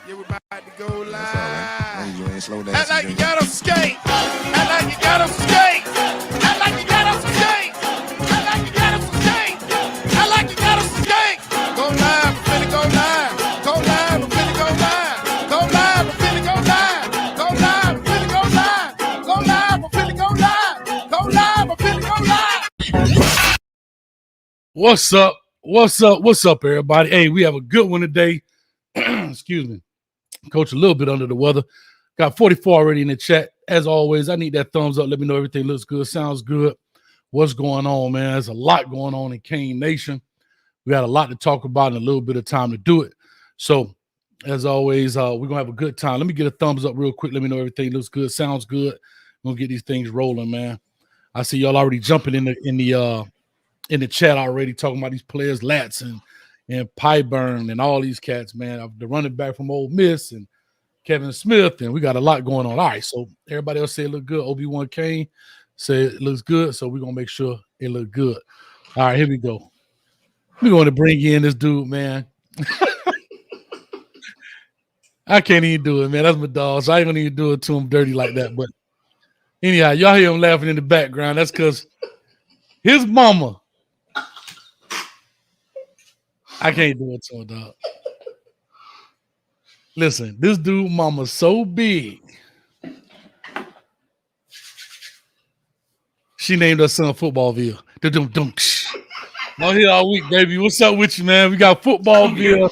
Yeah, we about to go live. That's all right. Long as you ain't slow Act dancing. like you got them skate. Act like you got them skate. Act like you got them skate. Act like you got them skate. Act like you got them skate. Go live, we're finna go live. Go live, we're finna go live. Go live, we're finna go live. Go live, we're finna go live. Go live, we're finna go live. Go live, we're finna go live. What's up? What's up? What's up, everybody? Hey, we have a good one today. Excuse me. Coach, a little bit under the weather. Got 44 already in the chat. As always, I need that thumbs up. Let me know everything looks good, sounds good. What's going on, man? There's a lot going on in Kane Nation. We got a lot to talk about and a little bit of time to do it. So, as always, we're going to have a good time. Let me get a thumbs up real quick. Let me know everything looks good, sounds good. We're going to get these things rolling, man. I see y'all already jumping in the chat already, talking about these players, Lats and Pyburn and all these cats, man. The running back from Ole Miss and Kevin Smith, and we got a lot going on. All right, so everybody else say it look good. Obi-Wan Kane say it looks good, so we're going to make sure it look good. All right, here we go. We're going to bring in this dude, man. I can't even do it, man. That's my dog, so I ain't going to even do it to him dirty like that. But anyhow, y'all hear him laughing in the background. That's because his mama, I can't do it to him, dog. Listen, this dude mama's so big. She named her son Footballville. I'm here all week, baby. What's up with you, man? We got Footballville,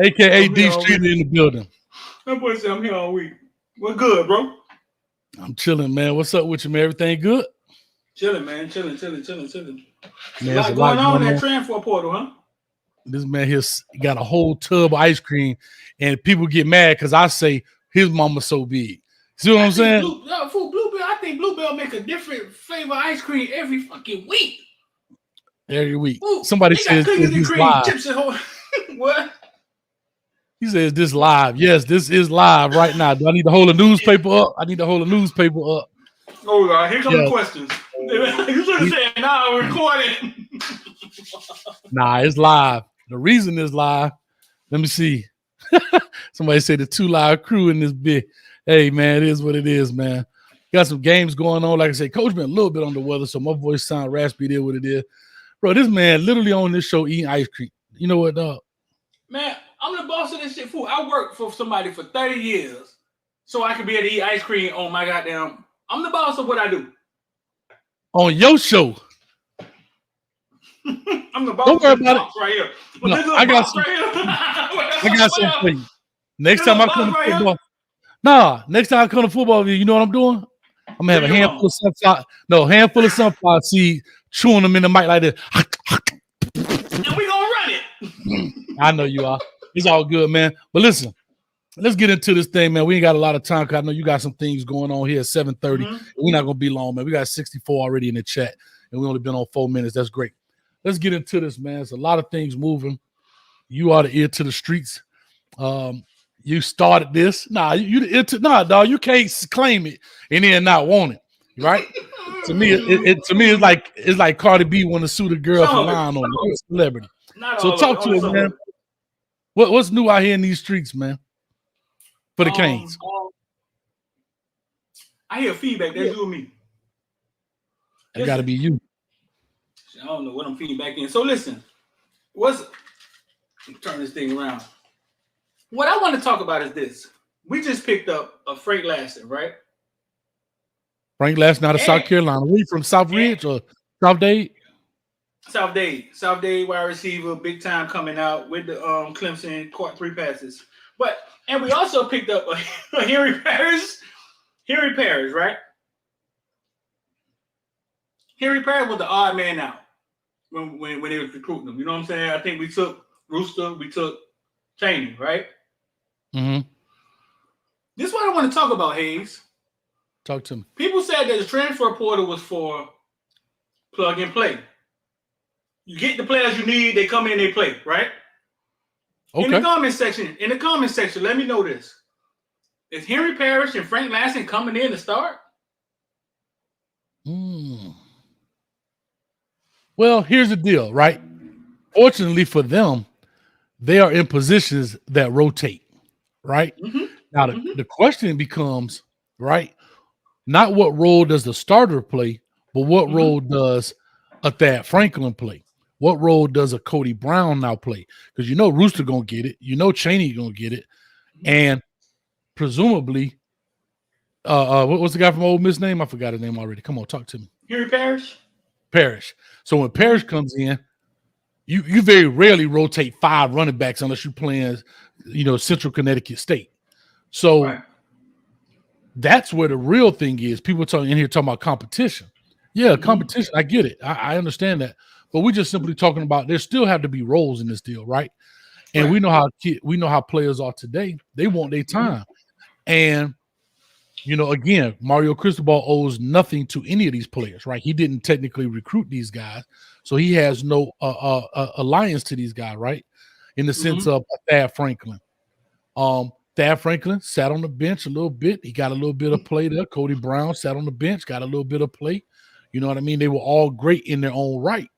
a.k.a. D Street in the building. That boy said I'm here all week. What good, bro? I'm chilling, man. What's up with you, man? Everything good? Chilling, man. Chilling. Man, A lot going on in that transfer portal, huh? This man here got a whole tub of ice cream, and people get mad because I say his mama's so big. See what I'm saying? Bluebell, I think Bluebell make a different flavor ice cream every fucking week. Every week. Ooh, Somebody says this live. Chips and what? He says this live. Yes, this is live right now. Do I need to hold a newspaper up? I need to hold a newspaper up. Oh, God. Here come the questions. You should have said, nah, we're recording. Nah, it's live. The reason it's live, let me see. Somebody said the two live crew in this bit. Hey, man, it is what it is, man. Got some games going on. Like I said, Coach been a little bit on the weather, so my voice sound raspy. It is what it is. Bro, this man literally on this show eating ice cream. You know what, dog? Man, I'm the boss of this shit, fool. I worked for somebody for 30 years so I could be able to eat ice cream on my goddamn... I'm the boss of what I do. On your show. I'm the boss. Don't worry about it. Right here. No, I got some. I got something for you. Next time I come to football. Nah, next time I come to football, you know what I'm doing? I'm gonna have a handful of sunflower seeds, chewing them in the mic like this. And we gonna run it. I know you are. It's all good, man. But listen, let's get into this thing, man. We ain't got a lot of time because I know you got some things going on here at 7:30. Mm-hmm. We're not gonna be long, man. We got 64 already in the chat, and we only been on 4 minutes. That's great. Let's get into this, man. There's a lot of things moving. You are the ear to the streets. You started this. Nah, dog. You can't claim it and then not want it, right? To me, it's like Cardi B want to sue the girl for lying on her. Celebrity. So talk to us, man. What's new out here in these streets, man? For the Canes. I hear feedback. That's you and me. It got to be you. I don't know what I'm feeding back in. So listen, let me turn this thing around. What I want to talk about is this. We just picked up a Frank Lasseter, right? Frank Lasseter out of South Carolina. Were you from South Ridge or South Dade? South Dade wide receiver, big time coming out with the Clemson, caught 3 passes. And we also picked up a Henry Parrish. Henry Parrish, right? Henry Parrish was the odd man out when they was recruiting him. You know what I'm saying? I think we took Rooster, we took Chaney, right? Mm-hmm. This is what I want to talk about, Hayes. Talk to me. People said that the transfer portal was for plug and play. You get the players you need, they come in, they play, right? Okay. In the comment section, let me know this. Is Henry Parrish and Frank Lasseter coming in to start? Well, here's the deal, right? Fortunately for them, they are in positions that rotate, right? Now the question becomes, right, not what role does the starter play, but what role does a Thad Franklin play? What role does a Cody Brown now play? Because Rooster gonna get it, Chaney gonna get it, and presumably, what was the guy from Ole Miss name? I forgot his name already. Come on, talk to me. Henry Parrish. Parrish. So when Parrish comes in, you very rarely rotate 5 running backs unless you're playing, Central Connecticut State. So that's where the real thing is. People talking about competition. Yeah, competition. I get it. I understand that. But we're just simply talking about there still have to be roles in this deal, right? And we know how players are today. They want their time. And again, Mario Cristobal owes nothing to any of these players, right? He didn't technically recruit these guys, so he has no alliance to these guys, right? In the sense of Thad Franklin. Thad Franklin sat on the bench a little bit. He got a little bit of play there. Cody Brown sat on the bench, got a little bit of play. You know what I mean? They were all great in their own right.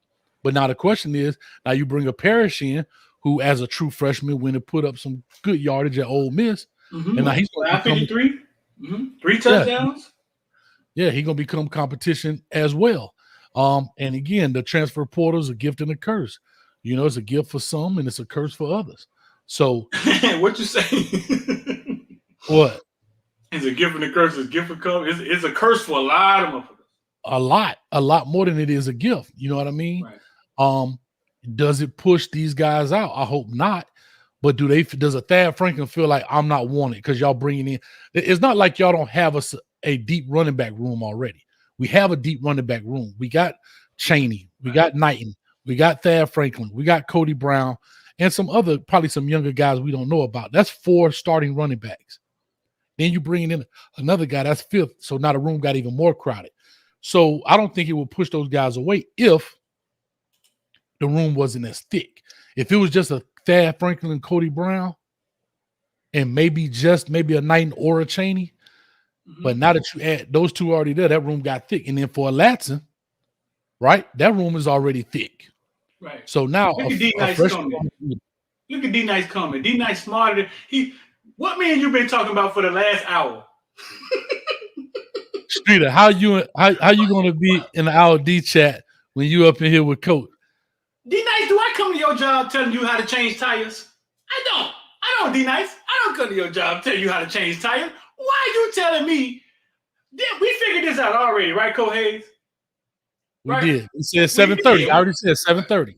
But now the question is, now you bring a Parrish in, who as a true freshman went and put up some good yardage at Ole Miss. And now he's going to become 3 touchdowns. Yeah, he's going to become competition as well. And again, the transfer portal is a gift and a curse. It's a gift for some and it's a curse for others. So what you saying? What? It's a gift and a curse. It's a gift for come. It's a curse for a lot of motherfuckers. A lot more than it is a gift. You know what I mean? Right. Does it push these guys out? I hope not. But does a Thad Franklin feel like I'm not wanted because y'all bringing in? It's not like y'all don't have a deep running back room already. We have a deep running back room. We got Chaney, we got Knighton, we got Thad Franklin, we got Cody Brown, and probably some younger guys we don't know about. That's 4 starting running backs. Then you bring in another guy, that's 5th. So now the room got even more crowded. So I don't think it will push those guys away if the room wasn't as thick. If it was just a Thad Franklin and Cody Brown, and maybe a Knighton or a Chaney, but now that you add those 2 already there, that room got thick. And then for a Latson, right, that room is already thick. Right. So now Look at D-Nice coming. Look at D-Nice coming. D-Nice smarter than what man you been talking about for the last hour? Streeter, how you gonna be in the LD chat when you up in here with Coach? D-Nice, do I come to your job telling you how to change tires? I don't, D-Nice. I don't come to your job telling you how to change tires. Why are you telling me? We figured this out already, right, Cole Hayes? We did. It said 7:30. I already said 7:30. Right.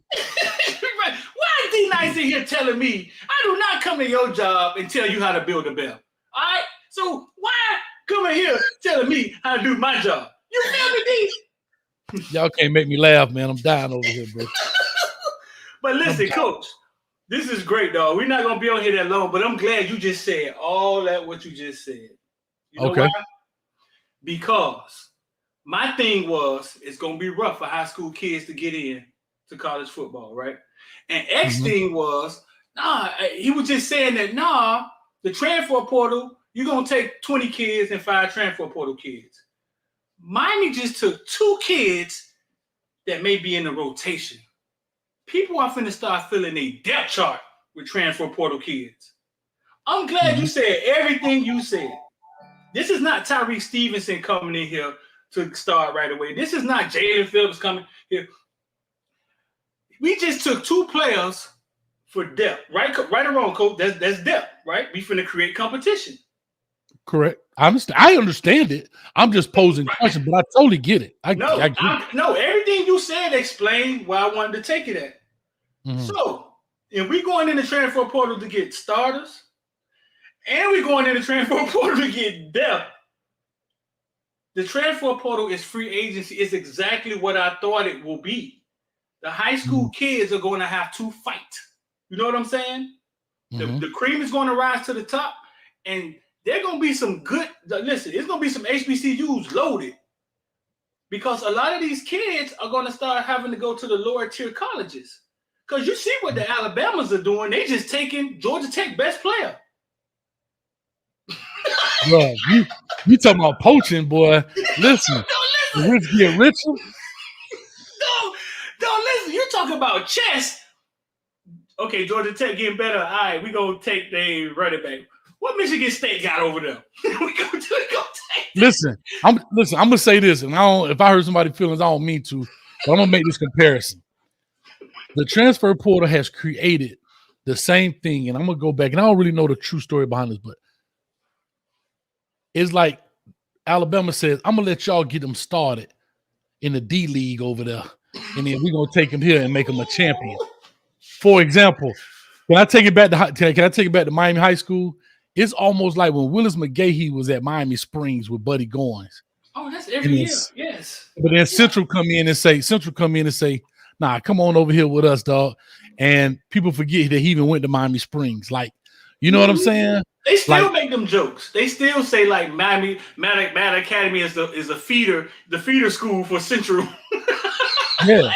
Why is D-Nice in here telling me I do not come to your job and tell you how to build a bell? All right? So why come in here telling me how to do my job? You feel me, D? Y'all can't make me laugh, man. I'm dying over here, bro. But listen, Coach, this is great, dog. We're not going to be on here that long, but I'm glad you just said all that what you just said. You know why? Because my thing was it's going to be rough for high school kids to get in to college football, right? And X thing was, he was just saying that, the transfer portal, you're going to take 20 kids and 5 transfer portal kids. Miami just took 2 kids that may be in the rotation. People are finna start filling a depth chart with transfer portal kids. I'm glad you said everything you said. This is not Tyreek Stevenson coming in here to start right away. This is not Jalen Phillips coming here. We just took 2 players for depth, right? Right or wrong, Coach? That's depth, right? We finna create competition. Correct. I understand it. I'm just posing questions, but I totally get it. I get it. No, everything you said explained where I wanted to take it at. So, if we going in the transfer portal to get starters, and we going in the transfer portal to get depth, the transfer portal is free agency. It's exactly what I thought it will be. The high school kids are going to have to fight. You know what I'm saying? The cream is going to rise to the top, and they're going to be some good. Listen, it's going to be some HBCUs loaded because a lot of these kids are going to start having to go to the lower tier colleges. Because you see what the Alabamas are doing. They just taking Georgia Tech best player. Bro, you talking about poaching, boy. Listen. The rich get richer. Don't listen. You're talking about chess. Okay, Georgia Tech getting better. All right, we're going to take the running back. What Michigan State got over there? we go take. Listen, I'm gonna say this, and if I hurt somebody's feelings, I don't mean to, but I'm gonna make this comparison. The transfer portal has created the same thing, and I'm gonna go back, and I don't really know the true story behind this, but it's like Alabama says, I'm gonna let y'all get them started in the D League over there, and then we're gonna take them here and make them a champion. For example, can I take it back to Miami High School? It's almost like when Willis McGahee was at Miami Springs with Buddy Goines. Oh, that's every year. Yes. But then Central come in and say, nah, come on over here with us, dog. And people forget that he even went to Miami Springs. Like, you know what I'm saying? They still make them jokes. They still say like Miami Mad Academy is the feeder school for Central. Yeah. Like,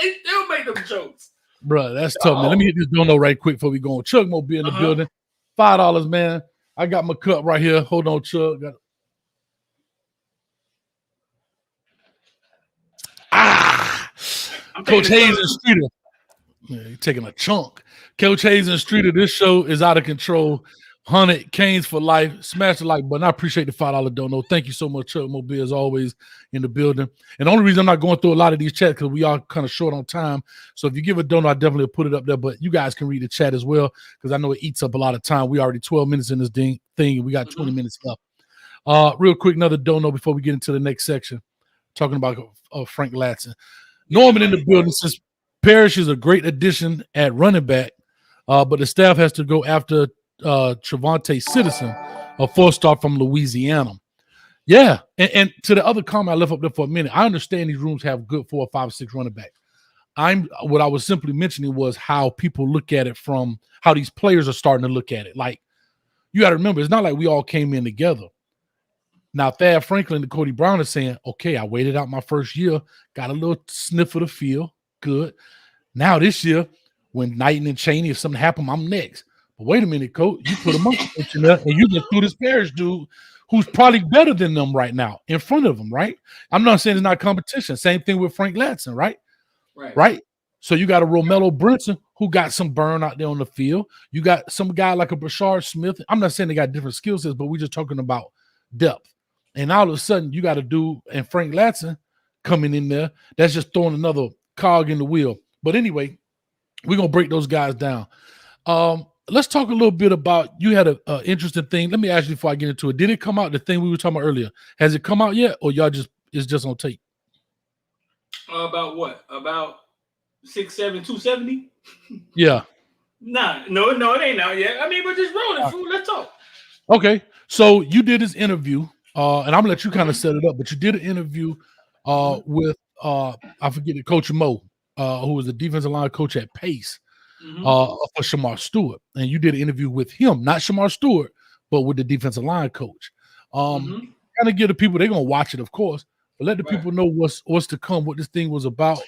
they still make them jokes. Bro, that's tough, man. Let me hit this dono right quick before we go on. Chuck Mobile in the building. $5, man. I got my cup right here. Hold on, Chuck. Coach Hayes and Streeter. Yeah, you're taking a chunk. Coach Hayes and Streeter, this show is out of control. 100 Canes for life. Smash the like button. I appreciate the $5 dono. Thank you so much, Chuck Mobile, as always, in the building. And the only reason I'm not going through a lot of these chats because we are kind of short on time. So if you give a dono, I definitely put it up there. But you guys can read the chat as well because I know it eats up a lot of time. We already 12 minutes in this thing, and we got 20 minutes left. Real quick, another dono before we get into the next section. Talking about Frank Latson. Norman in the building says Parrish is a great addition at running back, but the staff has to go after Trevante Citizen, a 4-star from Louisiana. Yeah, and to the other comment I left up there for a minute, I understand these rooms have good 4, 5, 6 running backs. What I was simply mentioning was how people look at it from how these players are starting to look at it. Like, you got to remember, it's not like we all came in together. Now, Thad Franklin and Cody Brown are saying, okay, I waited out my first year, got a little sniff of the field, good. Now this year, when Knighton and Chaney, if something happened, I'm next. But wait a minute, coach, you put a monkey in there and you just threw this Parrish dude who's probably better than them right now in front of them, right? I'm not saying it's not competition. Same thing with Frank Latson, right? Right. So you got a Romello Brinson who got some burn out there on the field. You got some guy like a Brashard Smith. I'm not saying they got different skill sets, but we're just talking about depth. And all of a sudden, you got a dude and Frank Latson coming in there. That's just throwing another cog in the wheel. But anyway, we're going to break those guys down. Let's talk a little bit about, you had an interesting thing. Let me ask you before I get into it. Did it come out, the thing we were talking about earlier? Has it come out yet, or it's just on tape? About what? About 6'7", 270? Yeah. No, it ain't out yet. I mean, but just roll it, fool. Let's talk. Okay. So you did this interview. And I'm gonna let you kind of set it up, but you did an interview with I forget it, Coach Mo, who was the defensive line coach at Pace, for Shamar Stewart, and you did an interview with him, not Shamar Stewart, but with the defensive line coach. Kind of give the people, they're gonna watch it, of course, but let the people know what's to come, what this thing was about.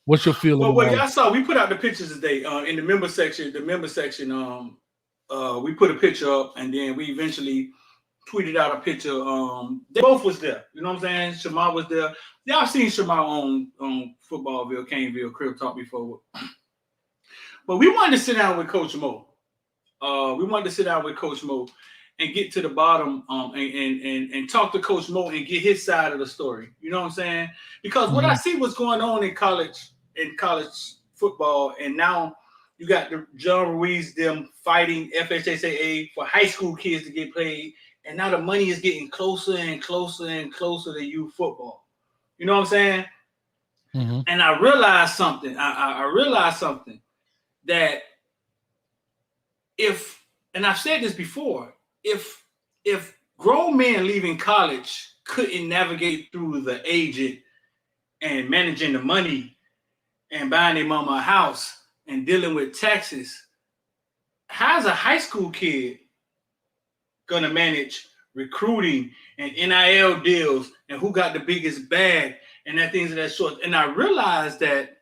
What's your feeling? Well, what y'all saw, we put out the pictures today in the member section. We put a picture up, and then we eventually tweeted out a picture. They both was there. You know what I'm saying? Shamar was there. Y'all seen Shamar on Footballville, Caneville, Crib Talk before. But we wanted to sit down with Coach Mo. And get to the bottom and talk to Coach Mo and get his side of the story. You know what I'm saying? Because what I see what's going on in college football, and now you got the John Ruiz, them fighting FHSAA for high school kids to get paid. And now the money is getting closer and closer and closer to youth football. You know what I'm saying? And I realized something. I realized something that and I've said this before, if grown men leaving college couldn't navigate through the agent and managing the money and buying their mama a house and dealing with taxes, how's a high school kid gonna manage recruiting and NIL deals and who got the biggest bag and that things of that sort? And I realized that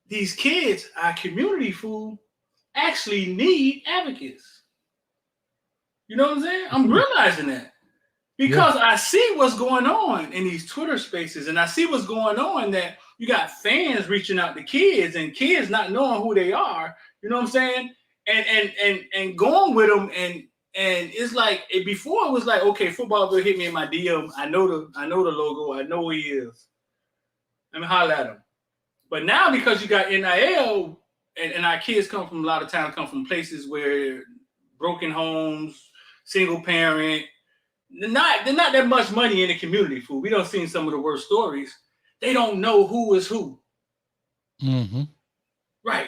these kids, our community fool, actually need advocates. You know what I'm saying? I'm realizing that because I see what's going on in these Twitter spaces, and I see what's going on that you got fans reaching out to kids and kids not knowing who they are. You know what I'm saying? and going with him and it's like before it was like, okay, Footballville hit me in my DM. I know the logo. I know who he is. Let me holler at him. But now because you got NIL and our kids come from a lot of times come from places where broken homes, single parent, they're not that much money in the community. Fool. We don't see some of the worst stories. They don't know who is who. Mm-hmm. Right.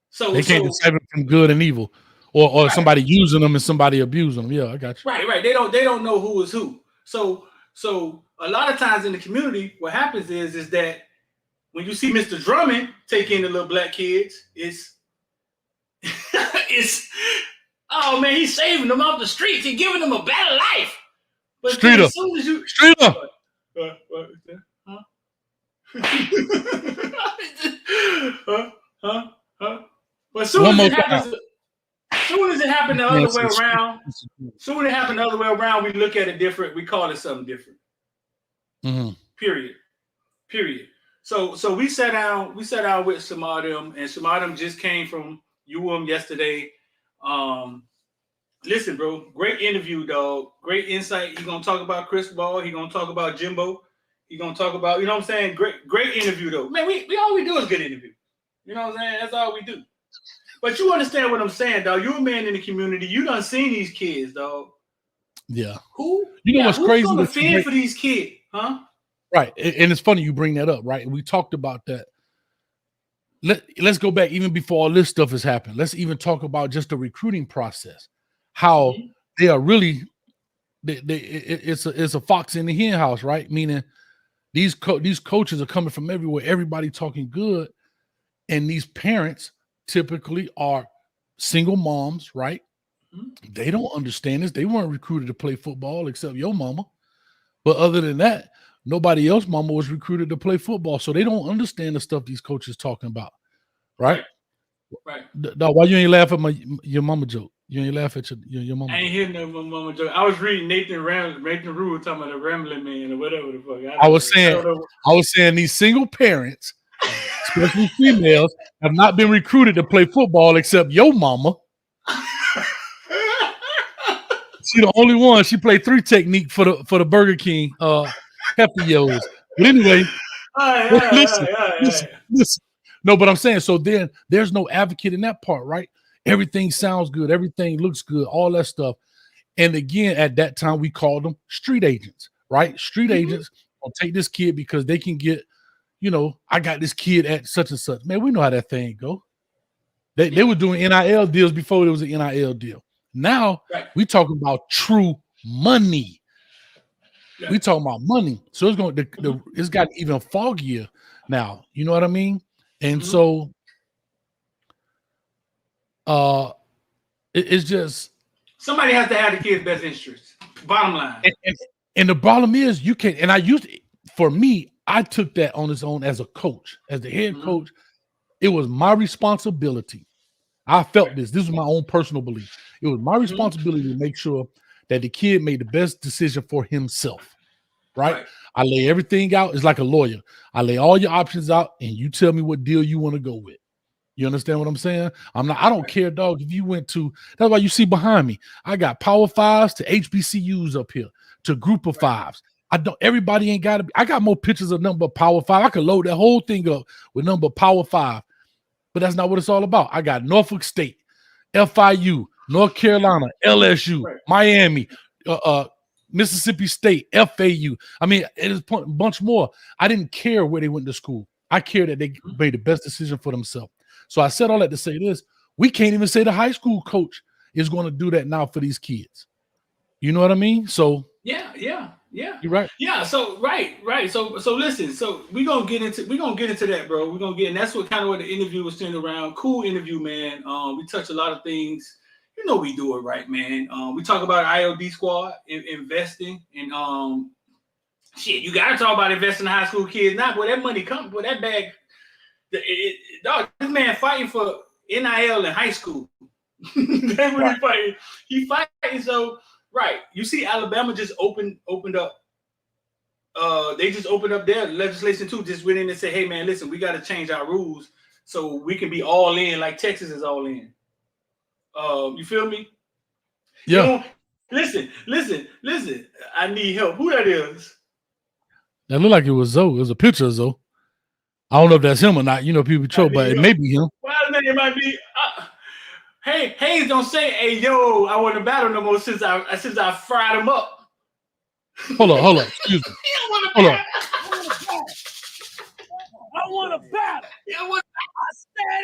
So they can't decipher from good and evil, or right. somebody using them and somebody abusing them. Yeah, I got you. Right. They don't know who is who. So a lot of times in the community, what happens is that when you see Mr. Drummond take in the little black kids, it's oh man, he's saving them off the streets. He's giving them a better life. But Street as soon as you But as soon as it happened the other way around, we look at it different. We call it something different. Mm-hmm. Period. So we sat down with some of them, and some of them just came from yesterday. Listen, bro, great interview, dog. Great insight. He's gonna talk about Chris Ball. He's gonna talk about Jimbo. He's gonna talk about, you know what I'm saying? Great interview, though. Man, we all we do is good interview. You know what I'm saying? That's all we do. But you understand what I'm saying, dog. You're a man in the community. You done seen these kids, dog. Yeah. Who? You know what's crazy? Who's gonna fend for these kids, huh? Right. And it's funny you bring that up, right? We talked about that. Let's go back even before all this stuff has happened. Let's even talk about just the recruiting process. How they are really it's a fox in the hen house, right? Meaning these coaches are coming from everywhere, everybody talking good, and these parents typically are single moms, right? Mm-hmm. They don't understand this. They weren't recruited to play football except your mama. But other than that, nobody else mama was recruited to play football. So they don't understand the stuff these coaches talking about. Right? Right. Dog, why you ain't laugh at your mama joke? You ain't laugh at your mama. I ain't hearing no mama joke. I was reading Nathan Rule talking about the Rambling Man or whatever the fuck. I was saying these single parents, especially females, have not been recruited to play football except your mama. She the only one. She played 3 technique for the Burger King Hefty-Yos. But anyway, listen. No, but I'm saying, so then there's no advocate in that part, right? Everything sounds good. Everything looks good. All that stuff. And again, at that time, we called them street agents, right? Street agents will take this kid because they can get, I got this kid at such and such. Man, we know how that thing go. They were doing NIL deals before it was an NIL deal. Now we talking about true money. Yeah. We talking about money. So it's got even foggier now. You know what I mean? And so it's just somebody has to have the kid's best interest. Bottom line. And the problem is you can, and I took that on its own as a coach, as the head coach. It was my responsibility. I felt this was my own personal belief. It was my responsibility to make sure that the kid made the best decision for himself. Right? I lay everything out. It's like a lawyer. I lay all your options out and you tell me what deal you want to go with. You understand what I'm saying? I don't care, dog. If you went to, that's why you see behind me, I got Power 5s to HBCUs up here, to Group of 5s. Everybody ain't got to be. I got more pictures of number Power 5. I could load that whole thing up with number Power 5. But that's not what it's all about. I got Norfolk State, FIU, North Carolina, LSU, Miami, Mississippi State, FAU. I mean, it is a bunch more. I didn't care where they went to school. I care that they made the best decision for themselves. So I said all that to say this. We can't even say the high school coach is going to do that now for these kids. You know what I mean? So yeah. You're right. Yeah. So right. So listen. So we're gonna get into that, bro. We're gonna get, and that's what the interview was centered around. Cool interview, man. We touch a lot of things. You know we do it right, man. We talk about IOD squad, investing, and shit. You gotta talk about investing in high school kids. Not where that money comes, where that bag. Dog, this man fighting for NIL in high school. That's what he's fighting. He fighting. So you see, Alabama just opened up. They just opened up their legislation too. Just went in and said, "Hey, man, listen, we got to change our rules so we can be all in, like Texas is all in." You feel me? Yeah. You know, listen. I need help. Who that is? That looked like it was Zoe. It was a picture of Zoe. I don't know if that's him or not. You know, people troll, but it may be him. Well, it might be. Hey, Hayes don't say, "Hey, yo, I want to battle no more," since I fried him up. Hold on. Excuse me. Hold on. I want to battle. I said,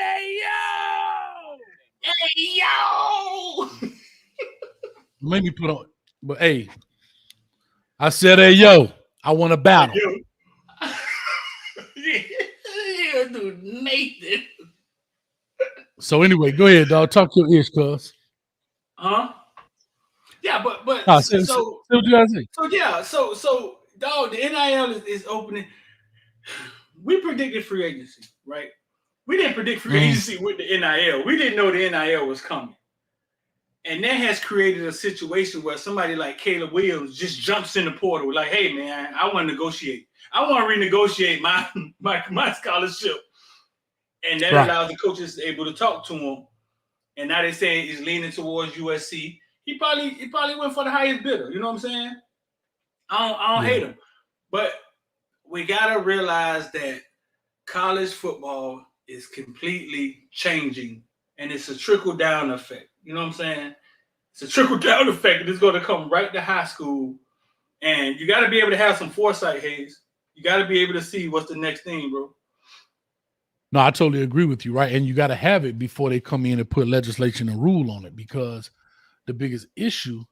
hey, yo. Let me put on. But hey, I said, hey, yo, I want to battle. Yeah, dude, Nathan. So anyway, go ahead, dog. Talk your ears, cuz. Huh? Yeah, but so what you guys say? So dog, the NIL is opening. We predicted free agency, right? We didn't predict free agency with the NIL. We didn't know the NIL was coming. And that has created a situation where somebody like Caleb Williams just jumps in the portal, like, hey man, I want to negotiate. I want to renegotiate my scholarship. And that allows the coaches to be able to talk to him. And now they say he's leaning towards USC. He probably went for the highest bidder. You know what I'm saying? I don't hate him. But we gotta realize that college football is completely changing, and it's a trickle-down effect. You know what I'm saying? It's a trickle-down effect. It's going to come right to high school, and you got to be able to have some foresight, Hayes. You got to be able to see what's the next thing, bro. No, I totally agree with you, right? And you got to have it before they come in and put legislation and rule on it, because the biggest issue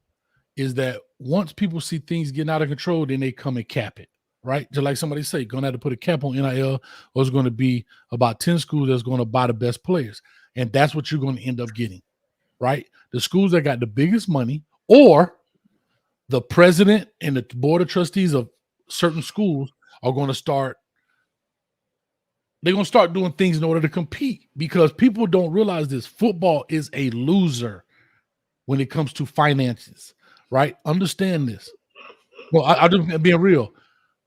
is that once people see things getting out of control, then they come and cap it, right? Just like somebody say, going to have to put a cap on NIL, or it's going to be about 10 schools that's going to buy the best players. And that's what you're going to end up getting, right? The schools that got the biggest money, or the president and the board of trustees of certain schools are going to start doing things in order to compete, because people don't realize this. Football is a loser when it comes to finances, right? Understand this. Well, I just being real.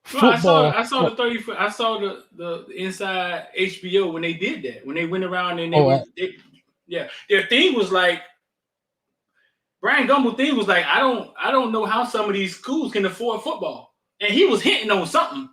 Football. I saw the 30. I saw the inside HBO when they did that. When they went around and their thing was like, Brian Gumbel thing was like, I don't know how some of these schools can afford football, and he was hinting on something.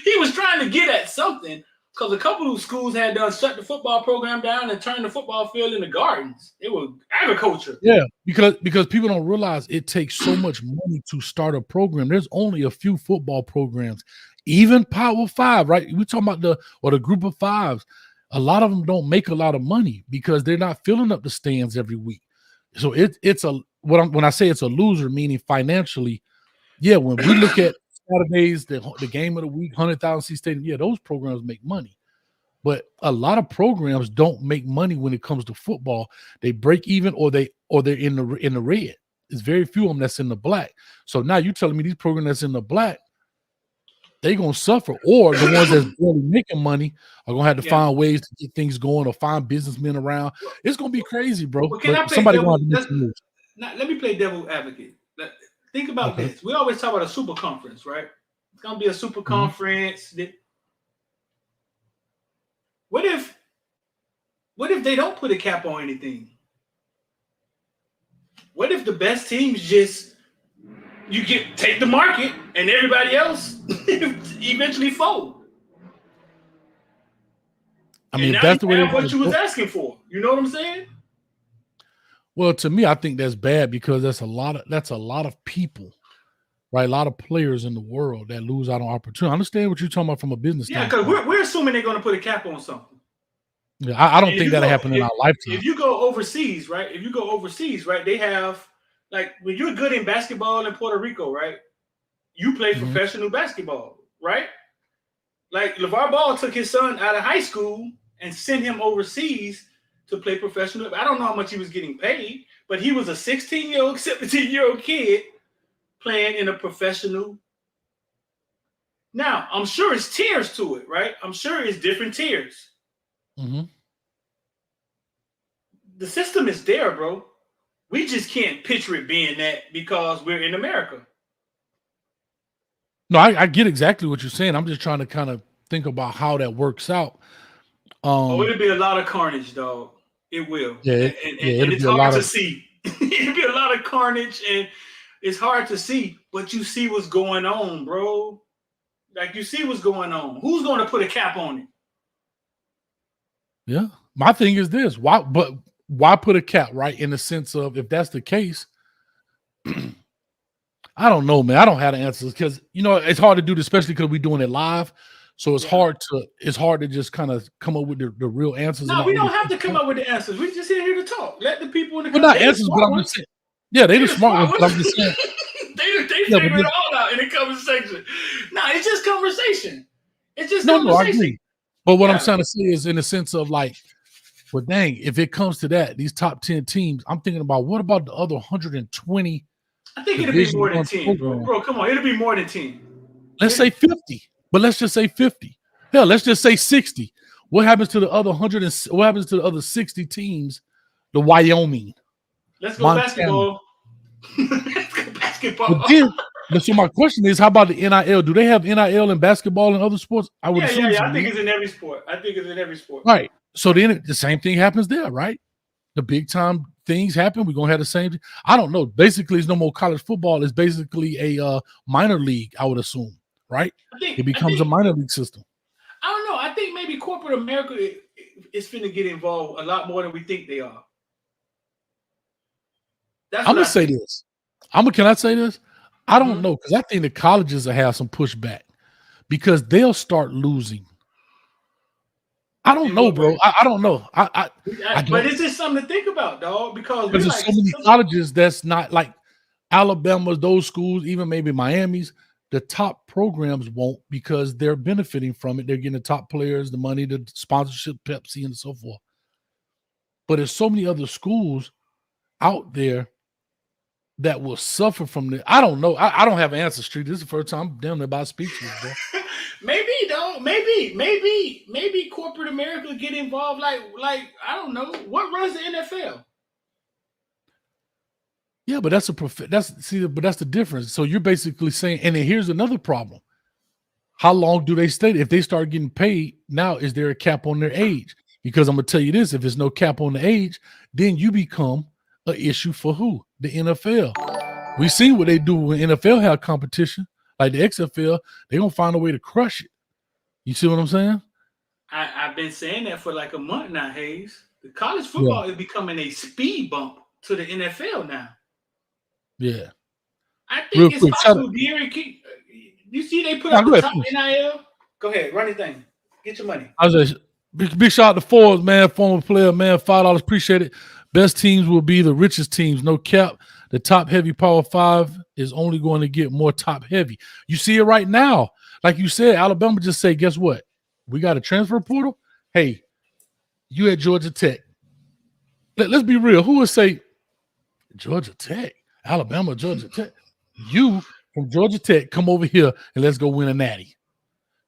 He was trying to get at something. Because a couple of schools had done shut the football program down and turned the football field into gardens. It was agriculture. Yeah, because people don't realize it takes so much money to start a program. There's only a few football programs, even Power 5, right? We're talking about the group of fives. A lot of them don't make a lot of money because they're not filling up the stands every week. So when I say it's a loser, meaning financially, yeah, when we look at Saturdays, the game of the week, 100,000 seat stadium, yeah, those programs make money. But a lot of programs don't make money when it comes to football. They break even, or they're in the red. There's very few of them that's in the black. So now you're telling me these programs that's in the black, they're gonna suffer, or the ones that's really making money are gonna have to find ways to get things going or find businessmen around. It's gonna be crazy, bro. Let me play devil advocate. Think about this. We always talk about a super conference, right? It's gonna be a super conference. What if they don't put a cap on anything? What if the best teams just take the market and everybody else eventually fold? I mean, that's the way what you was asking for. You know what I'm saying? Well, to me, I think that's bad, because that's a lot of people, right? A lot of players in the world that lose out on opportunity. I understand what you're talking about from a business standpoint. Because we're assuming they're going to put a cap on something. Yeah, I don't think that'll happen in our lifetime. If you go overseas, right? They have, like, when you're good in basketball in Puerto Rico, right? You play professional basketball, right? Like, LeVar Ball took his son out of high school and sent him overseas to play professional. I don't know how much he was getting paid, but he was a 16-year-old, 17-year-old kid playing in a professional. Now, I'm sure it's tiers to it, right? I'm sure it's different tiers. The system is there, bro. We just can't picture it being that because we're in America. No, I get exactly what you're saying. I'm just trying to kind of think about how that works out. It'd be a lot of carnage, dog. It will. Yeah, And it's hard to see. It'll be a lot of carnage, and it's hard to see, but you see what's going on, bro. Like, you see what's going on. Who's going to put a cap on it? Yeah. My thing is this. Why put a cap, right? In the sense of, if that's the case, I don't know, man. I don't have the answers because, it's hard to do this, especially because we're doing it live. So it's hard to just kind of come up with the real answers. No, we don't have to come up with the answers. We just here to talk. Let the people in the comment. Well, not answers, but I'm just saying. Yeah, they the smart ones, but I'm just saying. they figure it all out in the conversation. No, it's just conversation. It's just conversation. No, I agree. But what I'm trying to say is, in the sense of, like, well, dang, if it comes to that, these top 10 teams, I'm thinking about, what about the other 120? I think it'll be more than 10, bro. Bro, come on. It'll be more than 10. Let's say 50. But let's just say 50. Hell, let's just say 60. What happens to the other 100? What happens to the other 60 teams? The Wyoming. Let's go basketball. Let's go basketball. But then, so my question is, how about the NIL? Do they have NIL in basketball and other sports? I would assume. Yeah. I think it's in every sport. Right. So then the same thing happens there, right? The big time things happen. We're gonna have the same thing. I don't know. Basically, it's no more college football. It's basically a minor league, I would assume. Right? It becomes a minor league system. I don't know. I think maybe corporate America is finna get involved a lot more than we think they are. I'm gonna say this. Can I say this? I don't know, because I think the colleges will have some pushback because they'll start losing. I don't know, bro. I don't know. But it's just something to think about, dog. Because there's so many colleges that's not like Alabama's, those schools, even maybe Miami's. The top programs won't, because they're benefiting from it. They're getting the top players, the money, the sponsorship, Pepsi, and so forth. But there's so many other schools out there that will suffer from this. I don't know. I don't have an answer, Street. This is the first time I'm damn near about speechless, bro. Maybe, though. Maybe corporate America get involved. Like I don't know. What runs the NFL? Yeah, but that's the difference. So you're basically saying, and then here's another problem. How long do they stay? If they start getting paid now, is there a cap on their age? Because I'm gonna tell you this: if there's no cap on the age, then you become an issue for who? The NFL. We see what they do when NFL have competition, like the XFL. They're gonna find a way to crush it. You see what I'm saying? I've been saying that for like a month now, Hayes. The college football is becoming a speed bump to the NFL now. Yeah, I think it's possible. You see, they put up the top NIL. Go ahead, run your thing. Get your money. I was big shout out to Forbes, man. Former player, man. $5, appreciate it. Best teams will be the richest teams. No cap. The top heavy Power 5 is only going to get more top heavy. You see it right now. Like you said, Alabama just say, guess what? We got a transfer portal. Hey, you at Georgia Tech. Let's be real. Who would say Georgia Tech? Alabama, Georgia Tech. You from Georgia Tech come over here and let's go win a natty.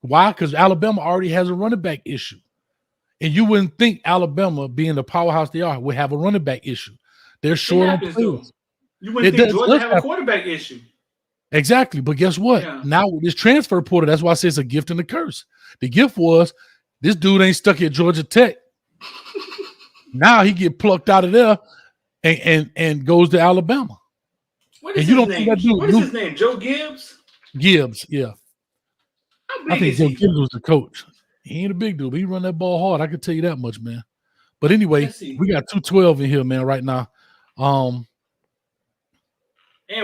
Why? Because Alabama already has a running back issue. And you wouldn't think Alabama, being the powerhouse they are, would have a running back issue. They're short on players. You wouldn't think Georgia have a quarterback issue. Exactly. But guess what? Yeah. Now with this transfer portal, that's why I say it's a gift and a curse. The gift was this dude ain't stuck at Georgia Tech. Now he get plucked out of there and goes to Alabama. What is his name? What is his name? Joe Gibbs? Gibbs, yeah. I think Joe Gibbs was the coach. He ain't a big dude, but he run that ball hard. I can tell you that much, man. But anyway, we got 212 in here, man, right now. And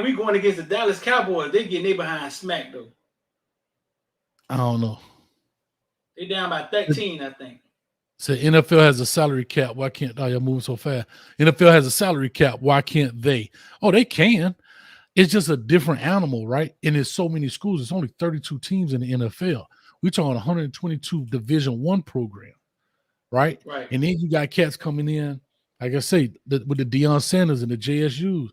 we going against the Dallas Cowboys. They getting they behind smack, though. I don't know. They down by 13, I think. So NFL has a salary cap. Why can't y'all moving so fast? NFL has a salary cap. Why can't they? Oh, they can. It's just a different animal, right? And there's so many schools. It's only 32 teams in the NFL. We're talking 122 Division I program, right? Right. And then you got cats coming in, like I say, with the Deion Sanders and the JSUs.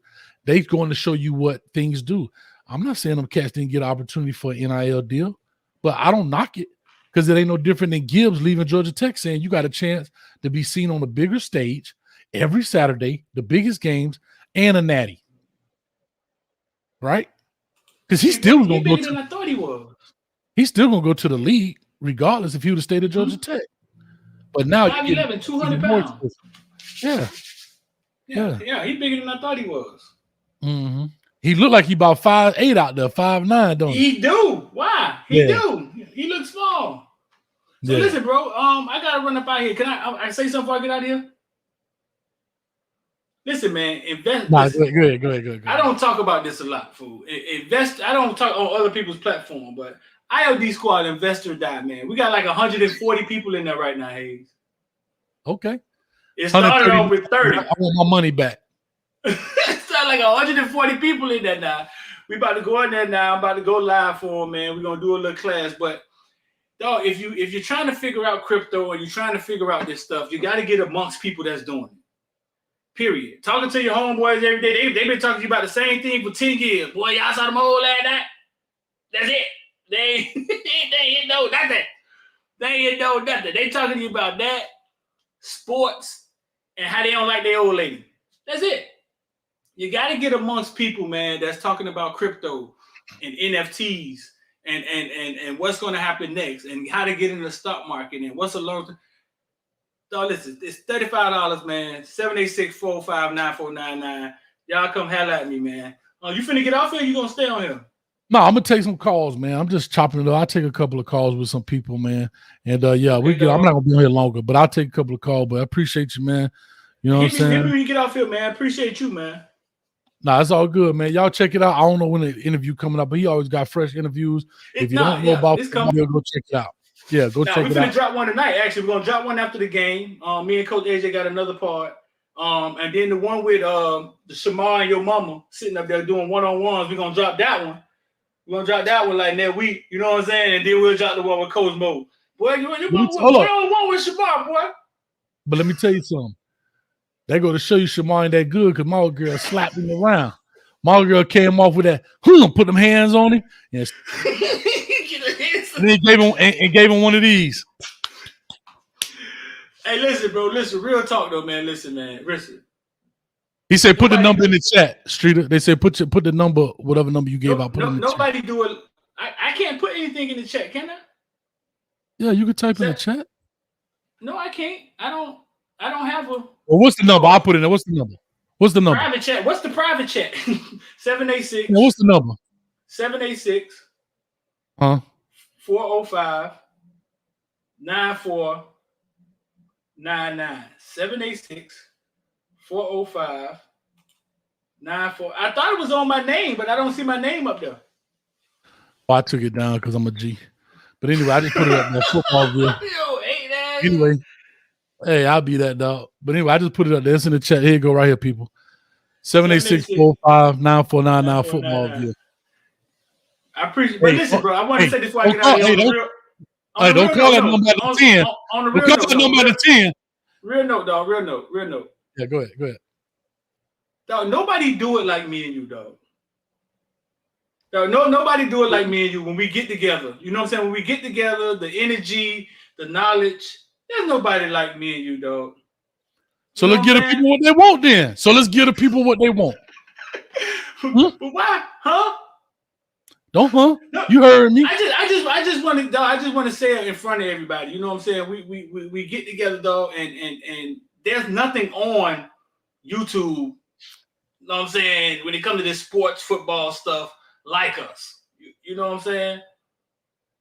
They're going to show you what things do. I'm not saying them cats didn't get an opportunity for an NIL deal, but I don't knock it because it ain't no different than Gibbs leaving Georgia Tech saying you got a chance to be seen on a bigger stage every Saturday, the biggest games, and a natty. Right? Because he's still going to go to. I thought he was. He's still going to go to the league regardless if he would have stayed at Georgia Tech. But now 5'11", 200 pounds. Yeah. He bigger than I thought he was. Mm-hmm. He looked like he about 5'8" out there, 5'9", don't he? He do. Why? He do. He looks small. So listen, bro. I gotta run up out here. Can I say something before I get out of here? Listen, man. Invest. Nah, go ahead. I don't talk about this a lot, fool. Invest. I don't talk on other people's platform, but IOD Squad Investor Die, man. We got like 140 people in there right now, Hayes. Okay. It started off with 30. I want my money back. It's not like 140 people in there now. We about to go in there now. I'm about to go live for them, man. We're gonna do a little class. But dog, if you're trying to figure out crypto and you're trying to figure out this stuff, you got to get amongst people that's doing it. Period. Talking to your homeboys every day. They've been talking to you about the same thing for 10 years. Boy, y'all saw them old last night. That's it. They ain't know nothing. They ain't know nothing. They talking to you about that, sports, and how they don't like their old lady. That's it. You got to get amongst people, man, that's talking about crypto and NFTs and what's going to happen next and how to get in the stock market and what's a long term. So listen, it's $35, man. 786-405-9499. Y'all come holler at me, man. You finna get off here or you going to stay on here? No, I'm going to take some calls, man. I'm just chopping it up. I'll take a couple of calls with some people, man. And, I'm not going to be on here longer, but I'll take a couple of calls. But I appreciate you, man. You know what I'm saying? Maybe when you get off here, man. I appreciate you, man. Nah, it's all good, man. Y'all check it out. I don't know when the interview coming up, but he always got fresh interviews. If you don't know about it, go check it out. Yeah, go check it out. We're gonna drop one tonight. Actually, we're gonna drop one after the game. Me and Coach AJ got another part. And then the one with the Shamar and your mama sitting up there doing one-on-ones. We're gonna drop that one. We're gonna drop that one like next week. You know what I'm saying? And then we'll drop the one with Coach Mo. Boy, you one-on-one with Shamar, boy. But let me tell you something. They go to show you Shamar ain't that good because my girl slapped him around. My girl came off with that, put them hands on him. Yes. And he gave him one of these. Hey, listen, bro. Listen, real talk though, man. Listen, man. Listen. He said, put the number in the chat, Streeter. They said, put the number, whatever number you gave out. Put it in the nobody chat. do it. I can't put anything in the chat, can I? Yeah, you can type in the chat. No, I can't. I don't have a. Well, what's the number? I'll put it in there. What's the number? What's the number? Private chat. What's the private chat? 786. Yeah, what's the number? 786. 405 9499. 786 405 94. I thought it was on my name, but I don't see my name up there. Oh, I took it down because I'm a G. But anyway, I just put it up there. Footballville. Anyway, hey, I'll be that dog. But anyway, I just put it up there. It's in the chat. Here you go, right here, people. 786-405-9499 Footballville. I appreciate it. But listen, bro, I want to say this before I get out of here. Don't call that number at 10. On the real note, number at 10. Real note, dog. Real note. Yeah, go ahead. Dog, nobody do it like me and you, dog. Nobody do it like me and you when we get together. You know what I'm saying? When we get together, the energy, the knowledge, there's nobody like me and you, dog. So let's give the people what they want then. But why? Huh? Don't No, you heard me. I just want to say it in front of everybody. You know what I'm saying? We get together, dog, and there's nothing on YouTube. You know what I'm saying? When it comes to this sports football stuff, like us. You know what I'm saying?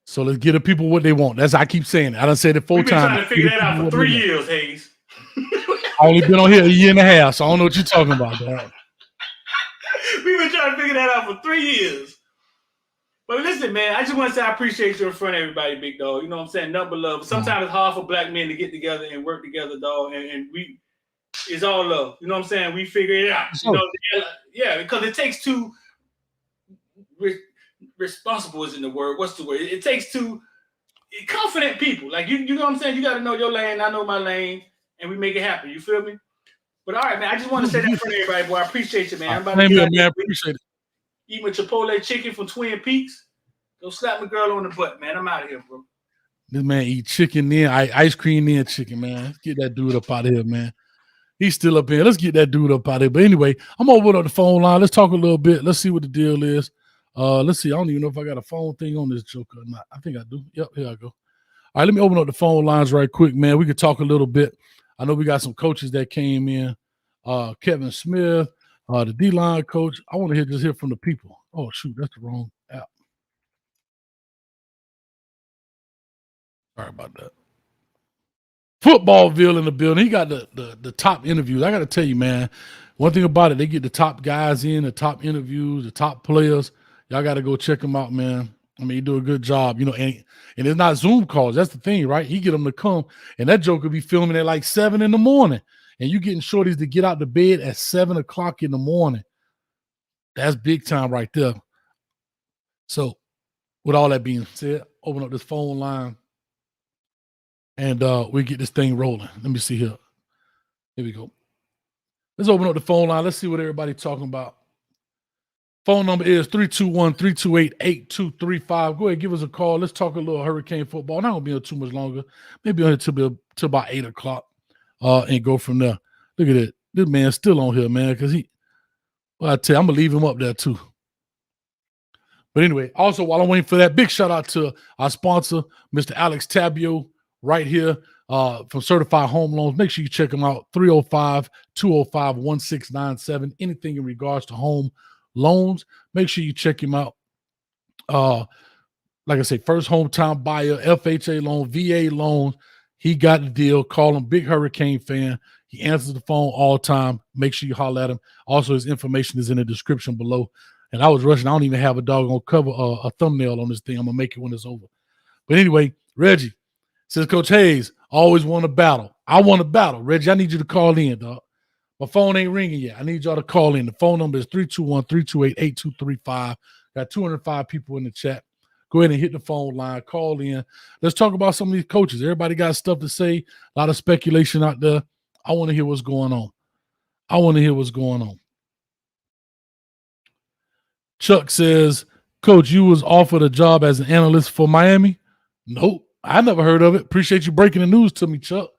So let's give the people what they want. That's I keep saying it. I done said it 4 times. We've been trying to figure that out for 3 years, Hayes. I only been on here a year and a half, so I don't know what you're talking about, dog. We've been trying to figure that out for 3 years. But listen, man, I just want to say I appreciate you in front of everybody, big dog. You know what I'm saying? Number love. Sometimes it's hard for black men to get together and work together, dog. And it's all love. You know what I'm saying? We figure it out. You know, because it takes two. Responsible isn't the word. What's the word? It takes two confident people. Like you know what I'm saying? You got to know your lane. I know my lane, and we make it happen. You feel me? But all right, man. I just want to say that for everybody, boy. I appreciate you, man. I'm about to man, appreciate it. Eat my Chipotle chicken from Twin Peaks. Go slap my girl on the butt, man. I'm out of here, bro. This man eat chicken then, ice cream then chicken, man. Let's get that dude up out of here, man. He's still up here. Let's get that dude up out of here. But anyway, I'm over on the phone line. Let's talk a little bit. Let's see what the deal is. Let's see. I don't even know if I got a phone thing on this joker or not. I think I do. Yep, here I go. All right, let me open up the phone lines right quick, man. We could talk a little bit. I know we got some coaches that came in. Kevin Smith, the D-line coach. I want to hear from the people. Oh, shoot, that's the wrong app. Sorry about that. Footballville in the building. He got the top interviews. I got to tell you, man, one thing about it, they get the top guys in, the top interviews, the top players. Y'all got to go check them out, man. I mean, he do a good job, you know, and it's not Zoom calls. That's the thing, right? He get them to come, and that joke could be filming at like 7 in the morning, and you getting shorties to get out the bed at 7 o'clock in the morning. That's big time right there. So with all that being said, open up this phone line, and we get this thing rolling. Let me see here. Here we go. Let's open up the phone line. Let's see what everybody's talking about. Phone number is 321-328-8235. Go ahead, give us a call. Let's talk a little Hurricane football. Not going to be on too much longer. Maybe on till about 8 o'clock and go from there. Look at it. This man's still on here, man, because I tell you, I'm going to leave him up there too. But anyway, also, while I'm waiting for that, big shout out to our sponsor, Mr. Alex Tabio, right here from Certified Home Loans. Make sure you check him out, 305-205-1697. Anything in regards to home loans, make sure you check him out. Like I say, first hometown buyer, FHA loan, VA loans. He got the deal. Call him, big Hurricane fan. He answers the phone all the time. Make sure you holler at him. Also, his information is in the description below. And I was rushing. I don't even have a doggone cover, a thumbnail on this thing. I'm going to make it when it's over. But anyway, Reggie says, Coach Hayes, always want a battle. I want a battle. Reggie, I need you to call in, dog. My phone ain't ringing yet. I need y'all to call in. The phone number is 321-328-8235. Got 205 people in the chat. Go ahead and hit the phone line. Call in. Let's talk about some of these coaches. Everybody got stuff to say. A lot of speculation out there. I want to hear what's going on. Chuck says, Coach, you was offered a job as an analyst for Miami? Nope. I never heard of it. Appreciate you breaking the news to me, Chuck.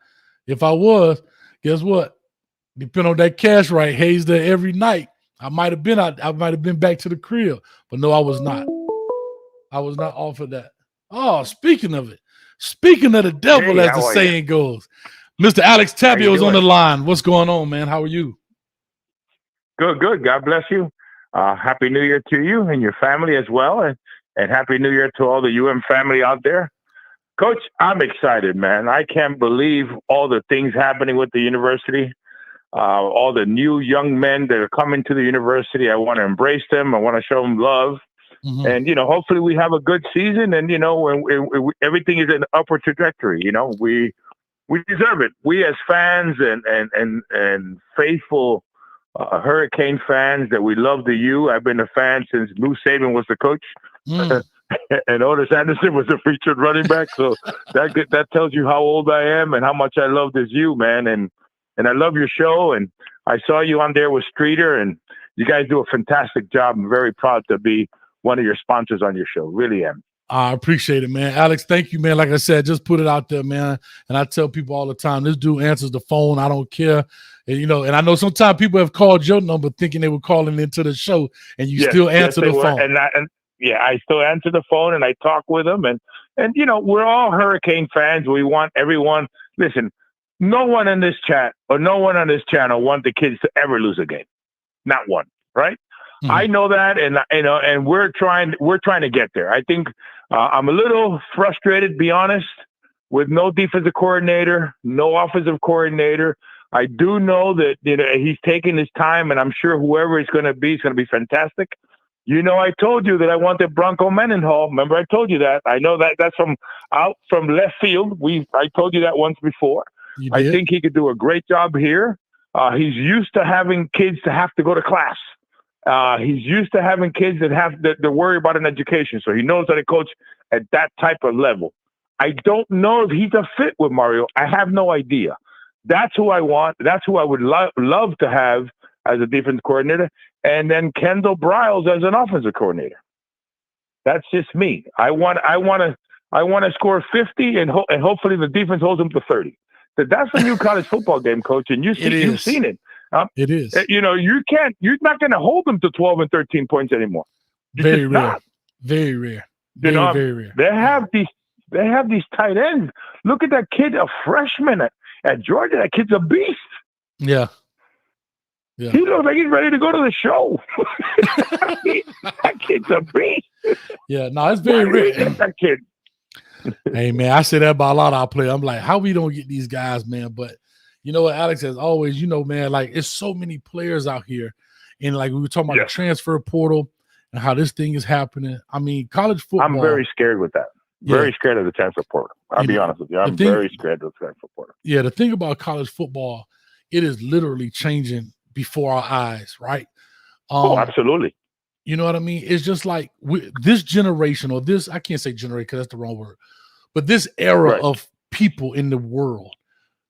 If I was, guess what? Depend on that cash right, Hayes there every night. I might have been back to the crib, but no, I was not. I was not offered that. Oh, speaking of it, speaking of the devil, as the saying goes, Mr. Alex Tabio is on the line. What's going on, man? How are you? Good. God bless you. Happy New Year to you and your family as well, and Happy New Year to all the UM family out there. Coach, I'm excited, man. I can't believe all the things happening with the university. All the new young men that are coming to the university. I want to embrace them. I want to show them love. Mm-hmm. And, hopefully we have a good season and, everything is an upward trajectory. We deserve it. We as fans and faithful Hurricane fans that we love the U. I've been a fan since Lou Saban was the coach. And Otis Anderson was the featured running back. So that tells you how old I am and how much I love this U, man. And I love your show, and I saw you on there with Streeter, and you guys do a fantastic job. I'm very proud to be one of your sponsors on your show. Really am. I appreciate it, man. Alex, thank you, man. Like I said, just put it out there, man. And I tell people all the time, this dude answers the phone. I don't care. And, and I know sometimes people have called your number thinking they were calling into the show, and you still answer the phone. I still answer the phone, and I talk with them. And we're all Hurricane fans. We want everyone. Listen, no one in this chat or no one on this channel want the kids to ever lose a game. Not one, right? Mm-hmm. I know that, and and we're trying to get there. I think I'm a little frustrated, to be honest, with no defensive coordinator, no offensive coordinator. I do know that he's taking his time, and I'm sure whoever it's going to be is going to be fantastic. I told you that I wanted Bronco Mendenhall. Remember, I told you that. I know that's from left field. I told you that once before. I think he could do a great job here. He's used to having kids to have to go to class. He's used to having kids that have to worry about an education. So he knows how to coach at that type of level. I don't know if he's a fit with Mario. I have no idea. That's who I want. That's who I would love to have as a defense coordinator. And then Kendall Briles as an offensive coordinator. That's just me. I want to score 50 and hopefully the defense holds them to 30. That's the new college football game, Coach, and you've seen it. It is. You're not going to hold them to 12 and 13 points anymore. Very rare. Very rare. Very rare. They have these tight ends. Look at that kid, a freshman. at Georgia, that kid's a beast. Yeah. Yeah. He looks like he's ready to go to the show. That kid's a beast. Yeah, no, it's very rare. That kid. Hey, man, I say that about a lot of our players. I'm like, how we don't get these guys, man? But you know what, Alex, as always, you know, man, like it's so many players out here. And like we were talking about the transfer portal and how this thing is happening. I mean, college football. I'm very scared with that. Very scared of the transfer portal. I'll be honest with you. I'm very scared of the transfer portal. Yeah, the thing about college football, it is literally changing before our eyes, right? Absolutely. You know what I mean? It's just like this generation, or this, I can't say generation because that's the wrong word, but this era of people in the world.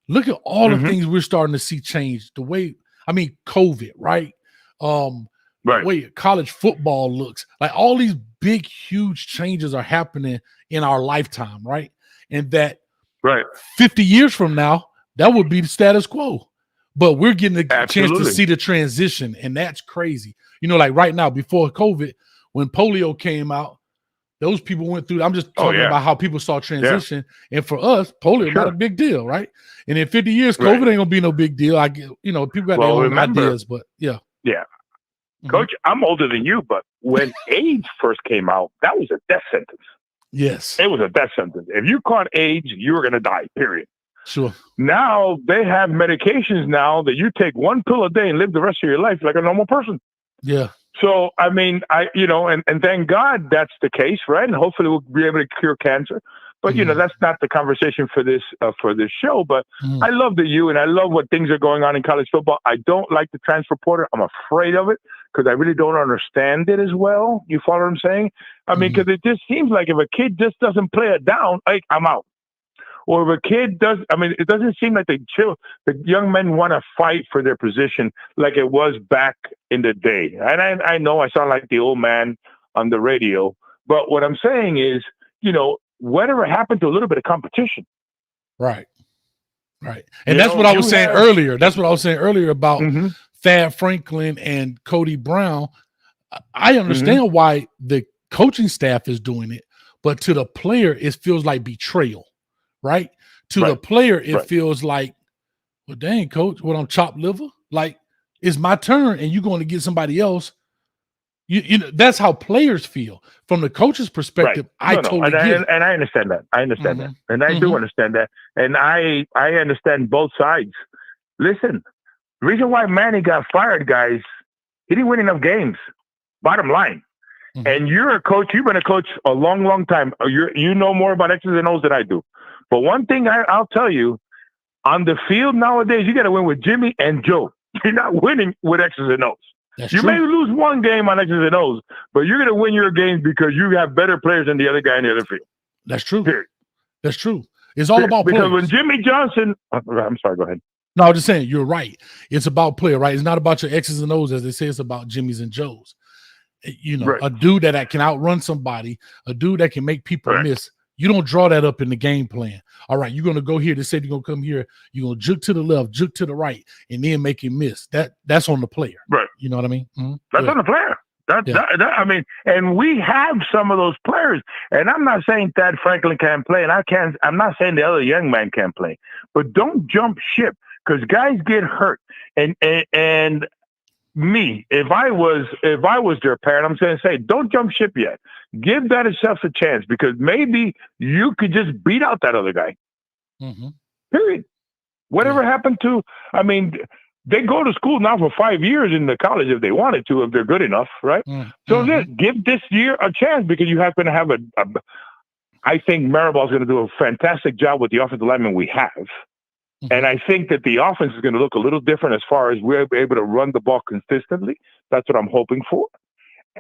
Look at all the things we're starting to see change. The way, I mean, COVID, right? The way college football looks. Like all these big, huge changes are happening in our lifetime, right? And that 50 years from now, that would be the status quo. But we're getting a chance to see the transition, and that's crazy. You know, like right now, before COVID, when polio came out, those people went through. I'm just talking about how people saw transition, and for us, polio not a big deal, right? And in 50 years, COVID ain't gonna be no big deal. I get, you know, people got their own ideas, but Coach, I'm older than you, but when AIDS first came out, that was a death sentence. Yes, it was a death sentence. If you caught AIDS, you were gonna die. Period. Sure. Now they have medications now that you take one pill a day and live the rest of your life like a normal person. Yeah. So, I mean, and thank God that's the case, right? And hopefully we'll be able to cure cancer. But, you know, that's not the conversation for this show. But I love the U, and I love what things are going on in college football. I don't like the transfer portal. I'm afraid of it because I really don't understand it as well. You follow what I'm saying? I mean, because it just seems like if a kid just doesn't play it down, like, I'm out. Or if a kid does, I mean, it doesn't seem like the young men want to fight for their position like it was back in the day. And I know I sound like the old man on the radio, but what I'm saying is, you know, whatever happened to a little bit of competition. Right. And that's what I was saying earlier. That's what I was saying earlier about Thad Franklin and Cody Brown. I understand why the coaching staff is doing it, but to the player, it feels like betrayal. Right? To the player, it feels like, well, dang, coach, what, I'm chopped liver? Like, it's my turn, and you're going to get somebody else. You know, that's how players feel. From the coach's perspective, I totally get it. And I understand that. I understand that. And I do understand that. And I understand both sides. Listen, the reason why Manny got fired, guys, he didn't win enough games. Bottom line. And you're a coach. You've been a coach a long, long time. You know more about X's and O's than I do. But one thing I'll tell you, on the field nowadays, you got to win with Jimmy and Joe. You're not winning with X's and O's. You may lose one game on X's and O's, but you're going to win your games because you have better players than the other guy in the other field. That's true. Period. That's true. It's all about players. Because when Jimmy Johnson, I'm sorry, go ahead. No, I'm just saying, you're right. It's about player, right? It's not about your X's and O's, as they say. It's about Jimmy's and Joe's. You know, a dude that can outrun somebody, a dude that can make people miss. You don't draw that up in the game plan. All right, you're going to go here. They said you're going to come here. You're going to juke to the left, juke to the right, and then make him miss. That's on the player. Right. You know what I mean? That's on the player. I mean, and we have some of those players. And I'm not saying Thad Franklin can't play, and I'm not saying the other young man can't play. But don't jump ship because guys get hurt. And me, if I was their parent, I'm going to say, don't jump ship yet. Give that yourself a chance because maybe you could just beat out that other guy. Period. Whatever happened to, I mean, they go to school now for 5 years in the college if they wanted to, if they're good enough, right? So give this year a chance because you happen to have I think Maribel's going to do a fantastic job with the offensive lineman we have. And I think that the offense is going to look a little different as far as we're able to run the ball consistently. That's what I'm hoping for.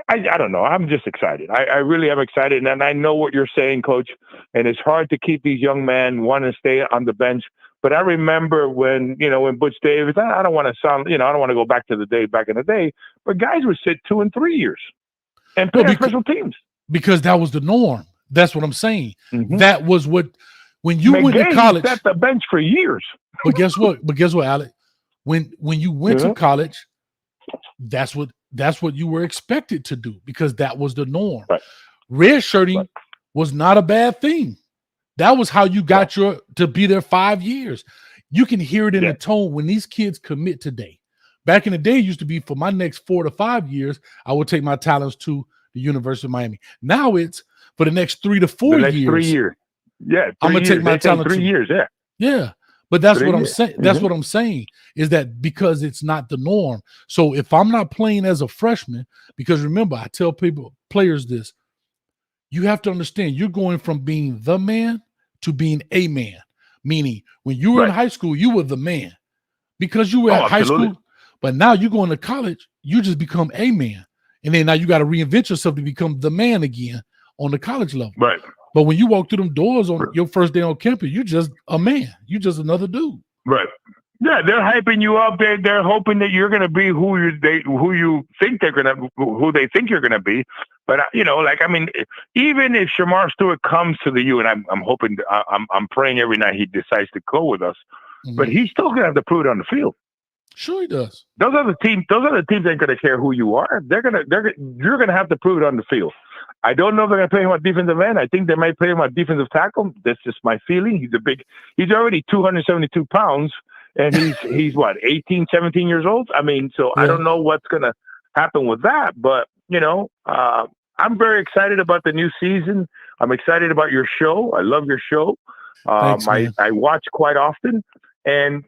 I don't know. I'm just excited. I really am excited. And I know what you're saying, Coach. And it's hard to keep these young men wanting to stay on the bench. But I remember when Butch Davis, I don't want to sound, I don't want to go back to the day back in the day, but guys would sit 2 and 3 years and play special teams. Because that was the norm. That's what I'm saying. That was what, when you went to college, sat the bench for years. But guess what, Alex? When you went to college, that's what you were expected to do because that was the norm. Redshirting was not a bad thing. That was how you got to be there 5 years. You can hear it in the tone when these kids commit today. Back in the day, it used to be for my next 4 to 5 years, I would take my talents to the University of Miami. Now it's for the next 3 to 4 years. 3 years. Yeah, I'm gonna take my talent 3 years. Yeah. Yeah. But that's 3 what I'm years. saying. That's what I'm saying is that because it's not the norm. So if I'm not playing as a freshman, because remember, I tell players this, you have to understand you're going from being the man to being a man. Meaning when you were in high school, you were the man because you were at high school. But now you're going to college, you just become a man. And then now you got to reinvent yourself to become the man again on the college level. Right. But when you walk through them doors on your first day on campus, you just a man. You just another dude. Right. Yeah, they're hyping you up. They're hoping that you're going to be who you think who they think you're going to be. But even if Shamar Stewart comes to the U, and I'm hoping, I'm praying every night he decides to go with us, but he's still going to have to prove it on the field. Sure, he does. Those other teams ain't going to care who you are. You're going to have to prove it on the field. I don't know if they're going to play him at defensive end. I think they might play him at defensive tackle. That's just my feeling. He's already 272 pounds, and he's what, 18, 17 years old? I mean, so I don't know what's going to happen with that, but I'm very excited about the new season. I'm excited about your show. I love your show. Thanks, I watch quite often. And,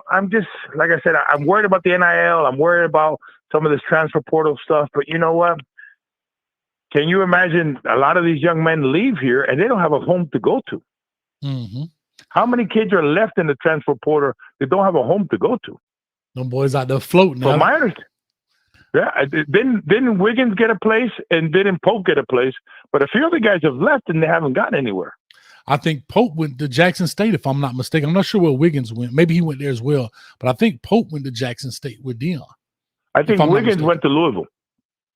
I'm just, like I said, I'm worried about the NIL. I'm worried about some of this transfer portal stuff. But you know what? Can you imagine a lot of these young men leave here and they don't have a home to go to? Mm-hmm. How many kids are left in the transfer portal that don't have a home to go to? Them boys out there floating. From my understanding. Yeah, didn't Wiggins get a place and didn't Pope get a place? But a few other guys have left and they haven't gotten anywhere. I think Pope went to Jackson State, if I'm not mistaken. I'm not sure where Wiggins went. Maybe he went there as well. But I think Pope went to Jackson State with Dion. I think Wiggins went to Louisville.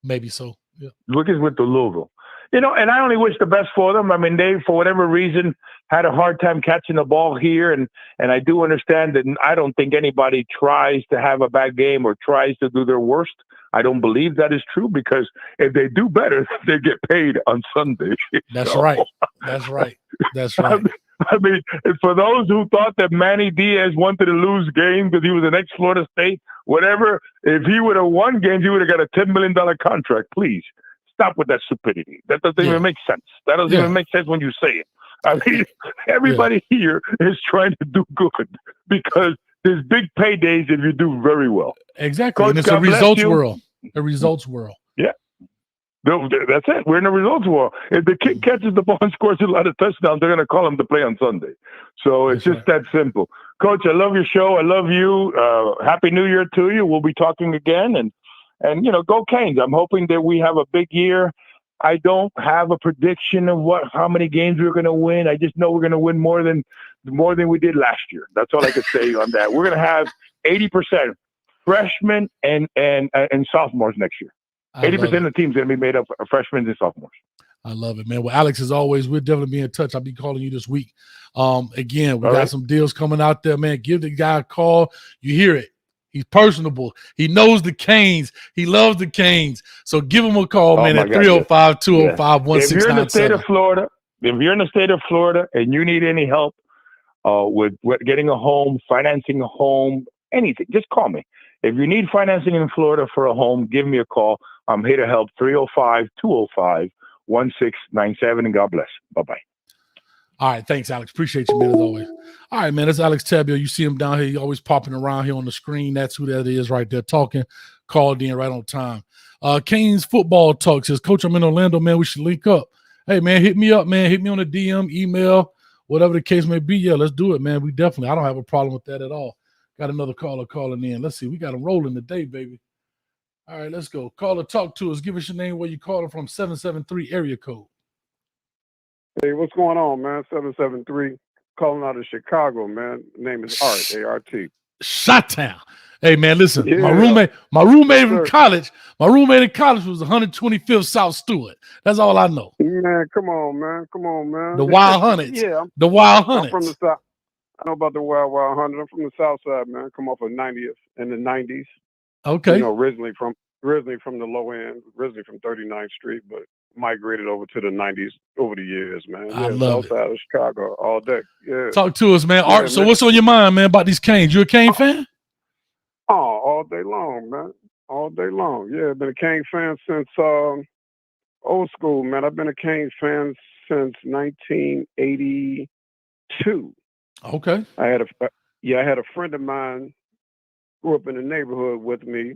Maybe so. Yeah. Wiggins went to Louisville. And I only wish the best for them. I mean, they, for whatever reason, had a hard time catching the ball here. And I do understand that I don't think anybody tries to have a bad game or tries to do their worst. I don't believe that is true because if they do better, they get paid on Sunday. That's right. That's right. That's right. I mean, for those who thought that Manny Diaz wanted to lose games because he was an ex-Florida State, whatever, if he would have won games, he would have got a $10 million contract. Please stop with that stupidity. That doesn't even make sense. That doesn't even make sense when you say it. I mean, everybody here is trying to do good because there's big paydays if you do very well. Exactly. Coach, and it's a results world. A results world. Yeah. No, that's it. We're in a results world. If the kid catches the ball and scores a lot of touchdowns, they're going to call him to play on Sunday. So it's just that simple. Coach, I love your show. I love you. Happy New Year to you. We'll be talking again. And go Canes. I'm hoping that we have a big year. I don't have a prediction of how many games we're going to win. I just know we're going to win more than we did last year. That's all I could say on that. We're going to have 80% freshmen and sophomores next year. 80% of the team's going to be made up of freshmen and sophomores. I love it, man. Well, Alex, as always, we'll definitely be in touch. I'll be calling you this week. Again, we got some deals coming out there, man. Give the guy a call. You hear it. He's personable. He knows the Canes. He loves the Canes. So give him a call, man, at 305-205-1697. If you're in the state of Florida, and you need any help with getting a home, financing a home, anything, just call me. If you need financing in Florida for a home, give me a call. I'm here to help. 305-205-1697, and God bless. Bye-bye. All right, thanks, Alex. Appreciate you, man, as always. All right, man, that's Alex Tabio. You see him down here. He's always popping around here on the screen. That's who that is right there talking. Called in right on time. Canes Football Talk says, Coach, I'm in Orlando, man. We should link up. Hey, man, hit me up, man. Hit me on the DM, email, whatever the case may be. Yeah, let's do it, man. I don't have a problem with that at all. Got another caller calling in. Let's see. We got them rolling today, baby. All right, let's go. Caller, talk to us. Give us your name, where you calling from, 773 area code. Hey, what's going on, man? 773, calling out of Chicago, man. Name is Art, A-R-T. Shot-town. Hey, man, listen. Yeah. My roommate in college was 125th South Stewart. That's all I know. Man, come on, man. The Wild Hunnets. Yeah. The Wild Hunnets. I'm from the South. I know about the Wild Hunters. I'm from the South Side, man. Come off of 90th in the 90s. Okay. Originally from the low end, originally from 39th Street, but migrated over to the 90s over the years, man. I Yeah, love south side of Chicago all day. Yeah. Talk to us, man. Yeah, Art, so man. what's on your mind, man, about these Canes? You a Cane fan? Oh, all day long, man. All day long. Yeah, been a Kane fan since old school, man. I've been a Kane fan since 1982. Okay. I had a friend of mine grew up in the neighborhood with me.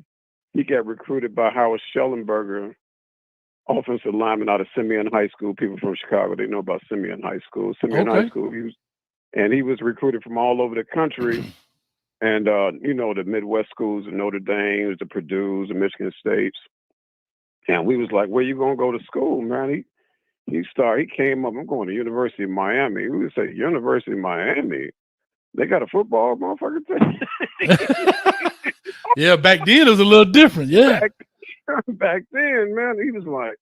He got recruited by Howard Schellenberger, offensive lineman out of Simeon High School. People from Chicago, they know about Simeon High School. High School. He was recruited from all over the country. And, the Midwest schools, the Notre Dames, the Purdue's, the Michigan States. And we was like, where you going to go to school, man? He came up, I'm going to University of Miami. We would say, University of Miami? They got a football motherfucker thing? Yeah, back then it was a little different. Yeah. Back then, man, he was like,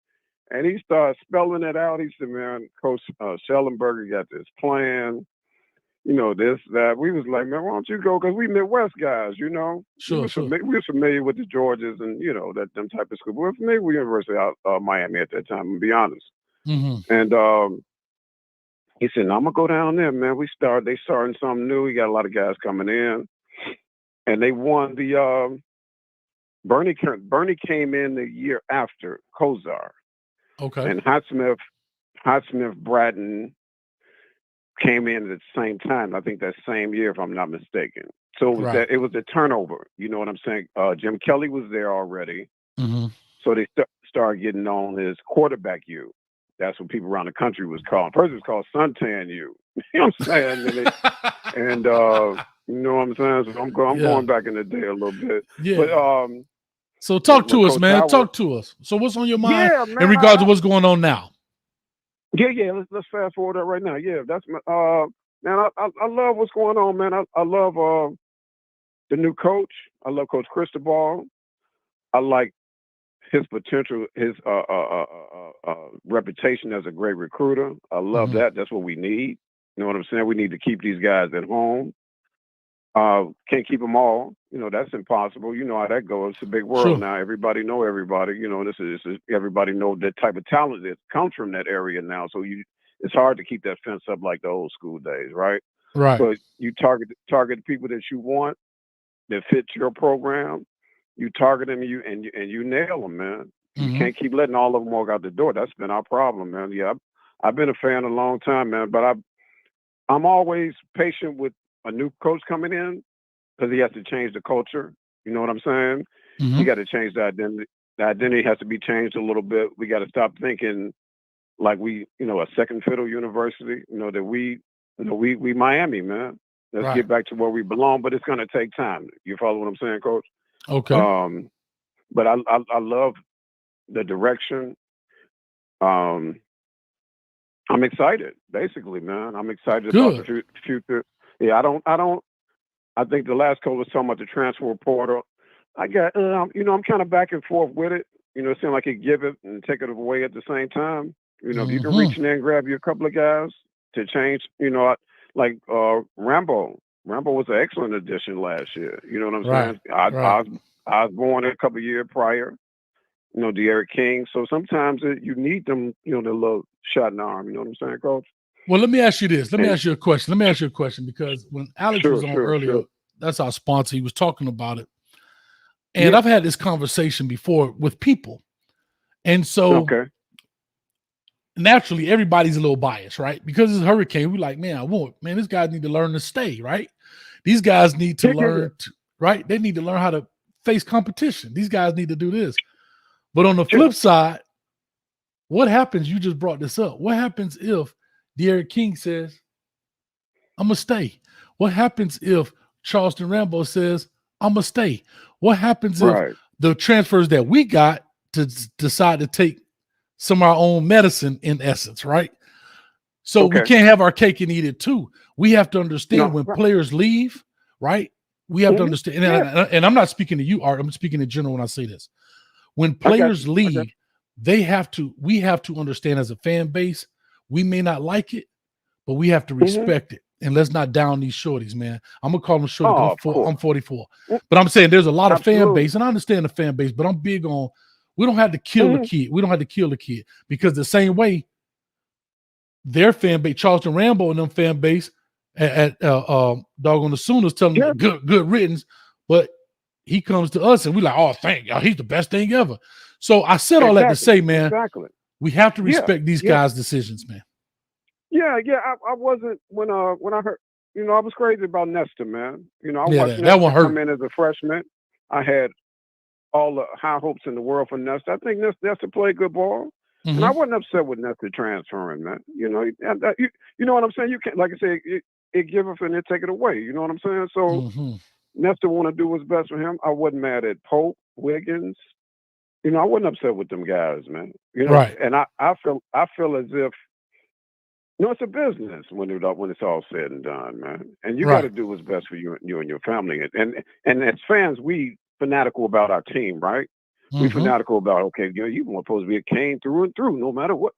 and he started spelling it out. He said, man, Coach Schellenberger got this plan. This, that. We was like, man, why don't you go? Because we Midwest guys, Sure, we were familiar with the Georgias and, them type of school. We were familiar with University of Miami at that time, to be honest. Mm-hmm. And he said, no, I'm going to go down there, man. They starting something new. He got a lot of guys coming in. And they won the Bernie came in the year after Kozar. Okay. And Highsmith Bratton came in at the same time. I think that same year, if I'm not mistaken. So it was a turnover. You know what I'm saying? Jim Kelly was there already. Mm-hmm. So they started getting on his quarterback U. That's what people around the country was calling. First it was called Suntan U. You know what I'm saying? And you know what I'm saying? So I'm going back in the day a little bit. Yeah. But so talk to us, Coach man. Howard, talk to us. So what's on your mind man, in regards to what's going on now? Yeah. Let's fast forward that right now. Yeah, that's man. I love what's going on, man. I love the new coach. I love Coach Cristobal. I like his potential, his reputation as a great recruiter. I love that. That's what we need. You know what I'm saying? We need to keep these guys at home. Can't keep them all. That's impossible. You know how that goes. It's a big world now. Everybody know everybody. This is everybody know that type of talent that comes from that area now. So it's hard to keep that fence up like the old school days, right? Right. But you target the people that you want that fit your program. You target them and you nail them, man. You can't keep letting all of them walk out the door. That's been our problem, man. Yeah, I've been a fan a long time, man. But I'm always patient with a new coach coming in because he has to change the culture. You know what I'm saying? You got to change the identity. The identity has to be changed a little bit. We got to stop thinking like we, a second fiddle university. That we Miami, man. Let's get back to where we belong, but it's going to take time. You follow what I'm saying, Coach? Okay. But I love the direction. I'm excited, basically, man. I'm excited about the future. Yeah, I think the last coach was talking about the transfer portal. I got, I'm kind of back and forth with it. It seems like it give it and take it away at the same time. If you can reach in there and grab you a couple of guys to change, like Rambo. Rambo was an excellent addition last year. You know what I'm saying? I was born a couple of years prior. De'Aaron King. So sometimes you need them, the little shot in the arm. You know what I'm saying, Coach? Well, let me ask you this. Let me ask you a question because when Alex was on earlier, that's our sponsor. He was talking about it. And I've had this conversation before with people. And so naturally, everybody's a little biased, right? Because it's a hurricane. We're like, man, these guys need to learn to stay, right? These guys need to learn, right? They need to learn how to face competition. These guys need to do this. But on the flip side, what happens? You just brought this up. What happens if De'Aaron King says, I'm going to stay? What happens if Charleston Rambo says, I'm going to stay? What happens if the transfers that we got to decide to take some of our own medicine, in essence, right? So we can't have our cake and eat it too. We have to understand when players leave, right? We have to understand. And I'm not speaking to you, Art. I'm speaking in general when I say this. When players leave, we have to understand as a fan base, we may not like it, but we have to respect it. And let's not down these shorties, man. I'm going to call them shorties. I'm 44. But I'm saying there's a lot of fan base, and I understand the fan base, but I'm big on We don't have to kill the kid. We don't have to kill the kid because the same way their fan base, Charleston Rambo and them fan base at doggone the Sooners telling them good riddance, but he comes to us and we like, oh, thank y'all, he's the best thing ever. So I said all that to say, man, we have to respect these guys' decisions, man. Yeah. I wasn't when I heard, I was crazy about Nestor, man. I watched that one Nestor hurt. come in as a freshman. I had all the high hopes in the world for Nestor. I think Nestor played good ball. And I wasn't upset with Nestor transferring, man. You know what I'm saying? You can't, like I said, it give it and it take it away. You know what I'm saying? So Nestor want to do what's best for him. I wasn't mad at Pope, Wiggins. I wasn't upset with them guys, man. Right. And I feel as if it's a business when it's all said and done, man. And you got to do what's best for you and your family. And as fans, we fanatical about our team, right? We fanatical about, okay, you weren't supposed to be a Cane through and through, no matter what.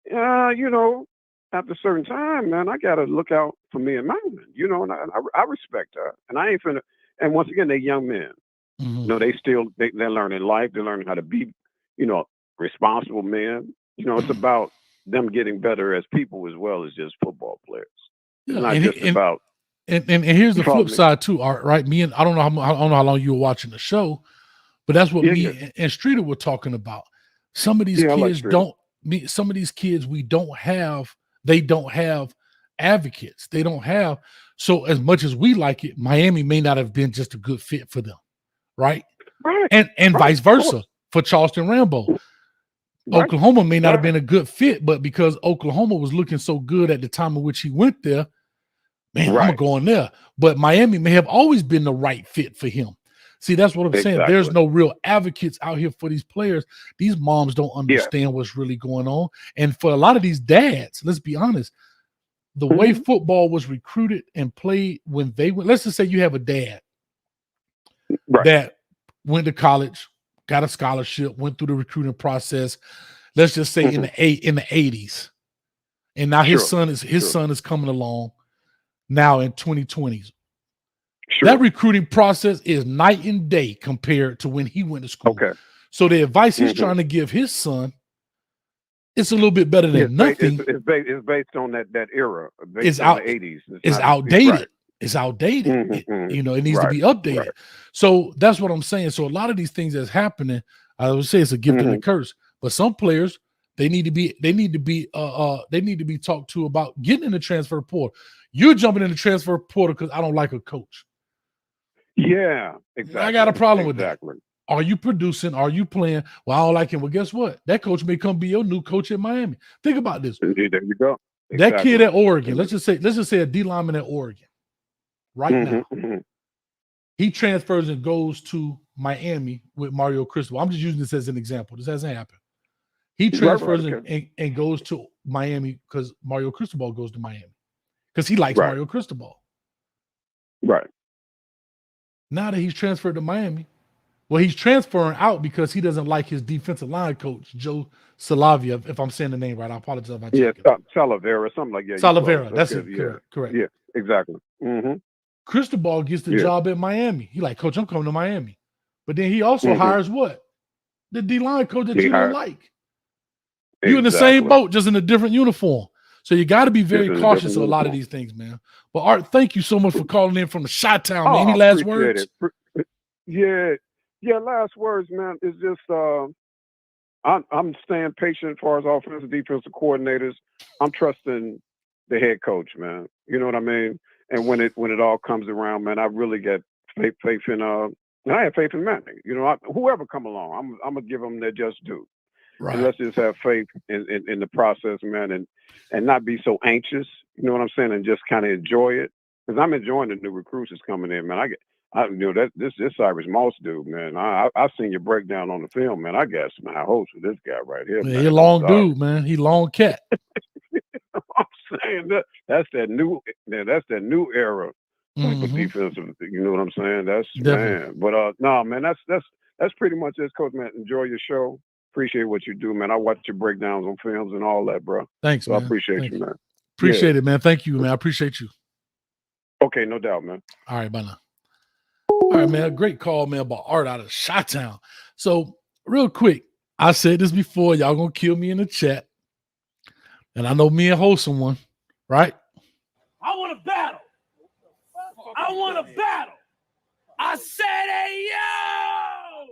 After a certain time, man, I got to look out for me and mine, and I respect that. And I ain't finna, and once again, they're young men. They're learning life. They're learning how to be, responsible men. It's about them getting better as people as well as just football players. It's not just about. And here's the flip side too, Art, right? I don't know how long you were watching the show, but that's what me and Streeter were talking about. Some of these kids some of these kids they don't have advocates. They don't have, so as much as we like it, Miami may not have been just a good fit for them, right? And vice versa for Charleston Rambo. Oklahoma may not have been a good fit, but because Oklahoma was looking so good at the time in which he went there, man, I'm going there. But Miami may have always been the right fit for him. See, that's what I'm saying. There's no real advocates out here for these players. These moms don't understand what's really going on. And for a lot of these dads, let's be honest, the way football was recruited and played when they went, let's just say you have a dad that went to college, got a scholarship, went through the recruiting process, let's just say in the 80s. And now his son is coming along now in 2020s. That recruiting process is night and day compared to when he went to school. So the advice he's trying to give his son, it's a little bit better than nothing. It's based on that era. It's out the 80s. It's outdated. It's outdated. It needs to be updated. So that's what I'm saying. So a lot of these things that's happening, I would say it's a gift and a curse. But some players, they need to be talked to about getting in the transfer portal. You're jumping in the transfer portal because I don't like a coach. Yeah, exactly. I got a problem with that. Are you producing? Are you playing? Well, I don't like him. Well, guess what? That coach may come be your new coach in Miami. Think about this. There you go. That kid at Oregon, let's just say a D lineman at Oregon right now. He transfers and goes to Miami with Mario Cristobal. I'm just using this as an example. This hasn't happened. He transfers and goes to Miami because Mario Cristobal goes to Miami because he likes Mario Cristobal. Right. Now that he's transferred to Miami, well, he's transferring out because he doesn't like his defensive line coach, Joe Salavia. If I'm saying the name right, I apologize if I check it. Salavera, something like that. Salavera, that's it. Correct. Yeah, exactly. Cristobal gets the job at Miami. He like, Coach, I'm coming to Miami. But then he also hires what? The D-line coach that you don't like. You're in the same boat, just in a different uniform. So you got to be very cautious of a lot of these things, man. But Art, thank you so much for calling in from the Chi-Town, man. Any last words? Yeah, last words, man, is just I'm staying patient as far as offensive, defensive coordinators. I'm trusting the head coach, man. You know what I mean? And when it all comes around, man, I really get faith in and I have faith in Manning. Whoever come along, I'm gonna give them their just due. Right. And let's just have faith in the process, man, and not be so anxious. You know what I'm saying? And just kind of enjoy it, because I'm enjoying the new recruits that's coming in, man. This Cyrus Moss dude, man. I seen your breakdown on the film, man. I got some high hopes for this guy right here. Man, he a long dude, man. He long cat. I'm saying that's that new era type of defensive. You know what I'm saying? That's definitely. Man. But no, man, that's pretty much it, Coach. Man, enjoy your show. Appreciate what you do, man. I watch your breakdowns on films and all that, bro. Thanks, man. I appreciate you, man. Appreciate it, man. Thank you, man. I appreciate you. Okay, no doubt, man. All right, bye now. All right, man. A great call, man, about Art out of Chi-Town. So, real quick, I said this before. Y'all gonna kill me in the chat. And I know me and Wholesome one, right? I want to battle. I want to battle. I said, hey, yo!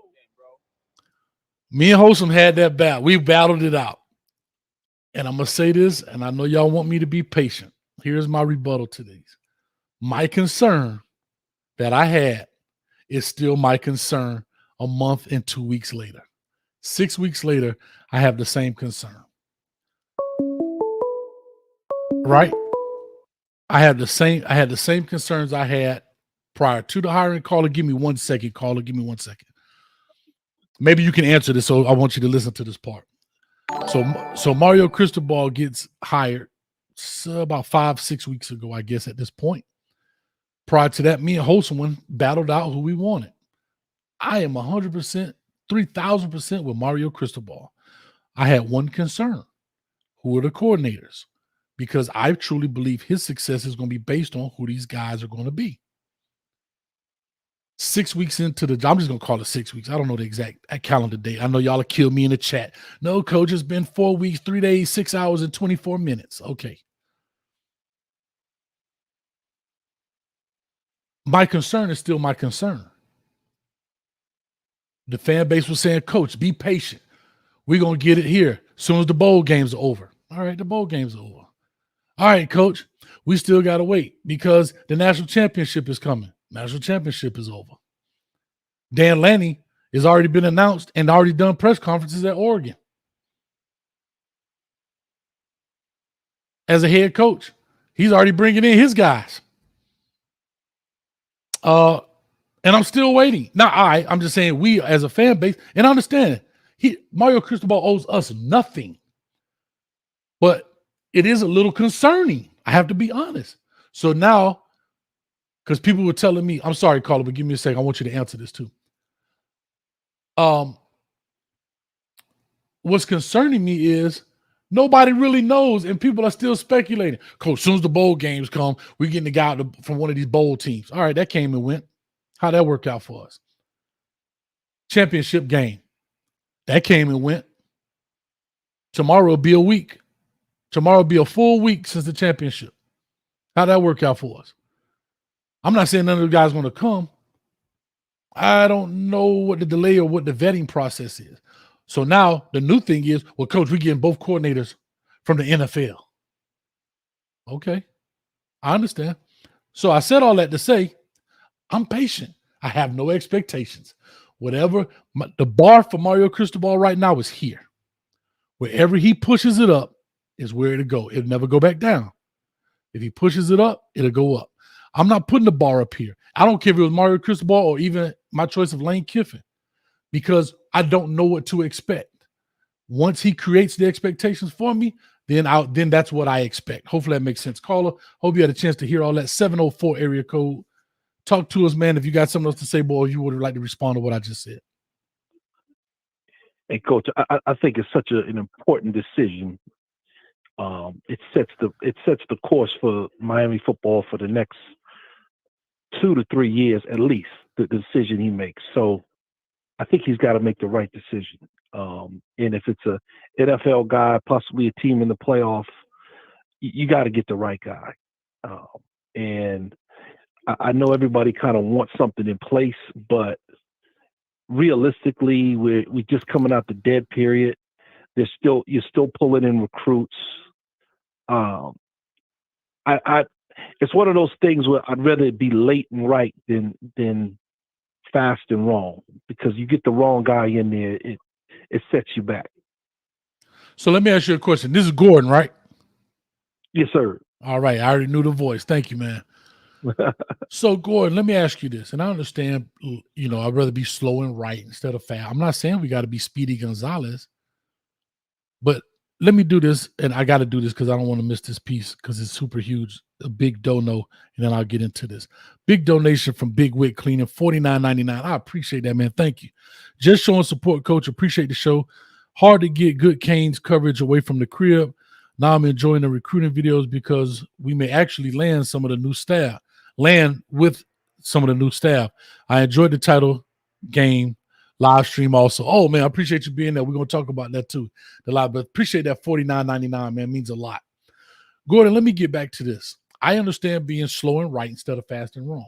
Me and Wholesome had that battle. We battled it out. And I'm going to say this, and I know y'all want me to be patient. Here's my rebuttal to these. My concern that I had is still my concern a month and 2 weeks later. 6 weeks later, I have the same concern. Right? I had the same concerns I had prior to the hiring. Caller, give me 1 second. Caller, give me 1 second. Maybe you can answer this, so I want you to listen to this part. So Mario Cristobal gets hired about 5-6 weeks ago, I guess, at this point. Prior to that, me and Wholesome one battled out who we wanted. I am 100%, 3,000% with Mario Cristobal. I had one concern. Who are the coordinators? Because I truly believe his success is going to be based on who these guys are going to be. 6 weeks into the job, I'm just going to call it 6 weeks. I don't know the exact calendar date. I know y'all will kill me in the chat. No, coach, it's been 4 weeks, 3 days, 6 hours, and 24 minutes. Okay. My concern is still my concern. The fan base was saying, coach, be patient. We're going to get it here as soon as the bowl games are over. All right, the bowl games are over. All right, coach, we still got to wait because the national championship is coming. National championship is over. Dan Lanning has already been announced and already done press conferences at Oregon as a head coach. He's already bringing in his guys. And I'm still waiting. Now, I'm just saying we as a fan base, and I understand Mario Cristobal owes us nothing. But it is a little concerning. I have to be honest. So now, because people were telling me, I'm sorry, caller, but give me a second. I want you to answer this too. What's concerning me is nobody really knows, and people are still speculating. Coach, as soon as the bowl games come, we're getting the guy from one of these bowl teams. All right, that came and went. How'd that work out for us? Championship game. That came and went. Tomorrow will be a week. Tomorrow will be a full week since the championship. How'd that work out for us? I'm not saying none of the guys want to come. I don't know what the delay or what the vetting process is. So now the new thing is, well, coach, we're getting both coordinators from the NFL. Okay. I understand. So I said all that to say, I'm patient. I have no expectations. Whatever, the bar for Mario Cristobal right now is here. Wherever he pushes it up is where it'll go. It'll never go back down. If he pushes it up, it'll go up. I'm not putting the bar up here. I don't care if it was Mario Cristobal or even my choice of Lane Kiffin, because I don't know what to expect. Once he creates the expectations for me, then that's what I expect. Hopefully that makes sense. Caller, hope you had a chance to hear all that. 704 area code. Talk to us, man. If you got something else to say, boy, you would like to respond to what I just said. Hey, Coach, I think it's such an important decision. It sets the course for Miami football for the next 2 to 3 years at least. The decision he makes. So I think he's got to make the right decision. And if it's a NFL guy, possibly a team in the playoff, you got to get the right guy. And I know everybody kind of wants something in place, but realistically, we're just coming out the dead period. You're still pulling in recruits. It's one of those things where I'd rather it be late and right than fast and wrong, because you get the wrong guy in there, it sets you back. So let me ask you a question. This is Gordon, right? Yes, sir. All right. I already knew the voice. Thank you, man. So, Gordon, let me ask you this. And I understand, I'd rather be slow and right instead of fast. I'm not saying we got to be Speedy Gonzalez, but let me do this. And I got to do this because I don't want to miss this piece because it's super huge. A big dono, and then I'll get into this. Big donation from Big Wit Cleaning, $49.99. I appreciate that, man. Thank you. Just showing support, Coach. Appreciate the show. Hard to get good Canes coverage away from the crib. Now I'm enjoying the recruiting videos because we may actually land with some of the new staff. I enjoyed the title game live stream also. Oh man, I appreciate you being there. We're gonna talk about that too. The live, but appreciate that $49.99, man. Means a lot. Gordon, let me get back to this. I understand being slow and right instead of fast and wrong.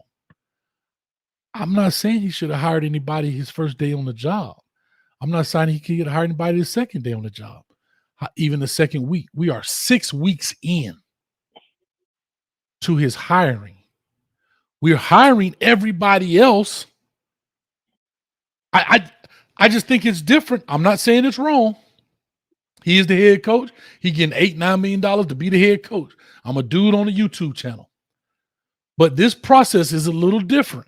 I'm not saying he should have hired anybody his first day on the job. I'm not saying he could hire anybody the second day on the job, even the second week. We are 6 weeks in to his hiring. We're hiring everybody else. I just think it's different. I'm not saying it's wrong. He is the head coach. He getting $8-9 million to be the head coach. I'm a dude on a YouTube channel. But this process is a little different.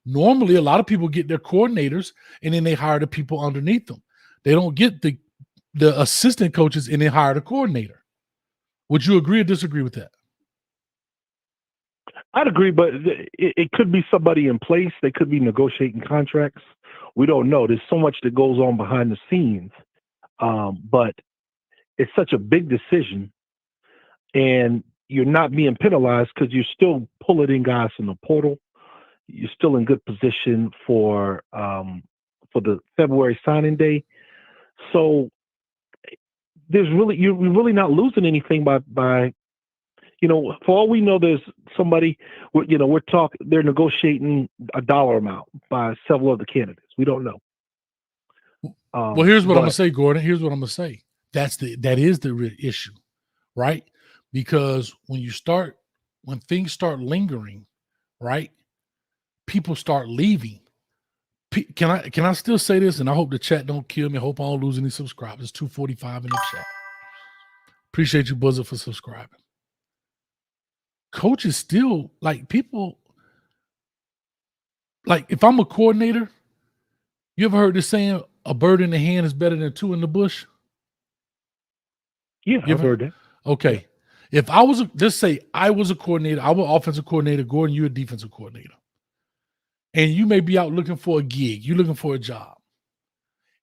Normally, a lot of people get their coordinators and then they hire the people underneath them. They don't get the assistant coaches and then hire the coordinator. Would you agree or disagree with that? I'd agree, but it could be somebody in place. They could be negotiating contracts. We don't know. There's so much that goes on behind the scenes. But it's such a big decision, and you're not being penalized because you're still pulling in guys from the portal. You're still in good position for the February signing day. So you're really not losing anything by for all we know, there's somebody, they're negotiating a dollar amount by several of the candidates. We don't know. Well, here's what I'm gonna say, Gordon. Here's what I'm gonna say. That is the real issue, right? Because when things start lingering, right, people start leaving. Can I still say this? And I hope the chat don't kill me. I hope I don't lose any subscribers. It's 245 in the chat. Appreciate you, Buzzer, for subscribing. Coaches still people. If I'm a coordinator, you ever heard this saying? A bird in the hand is better than two in the bush. Yeah, I've heard that. Okay. Yeah. If I was just say I was a coordinator, I was offensive coordinator, Gordon, you're a defensive coordinator. And you may be out looking for a gig, you're looking for a job.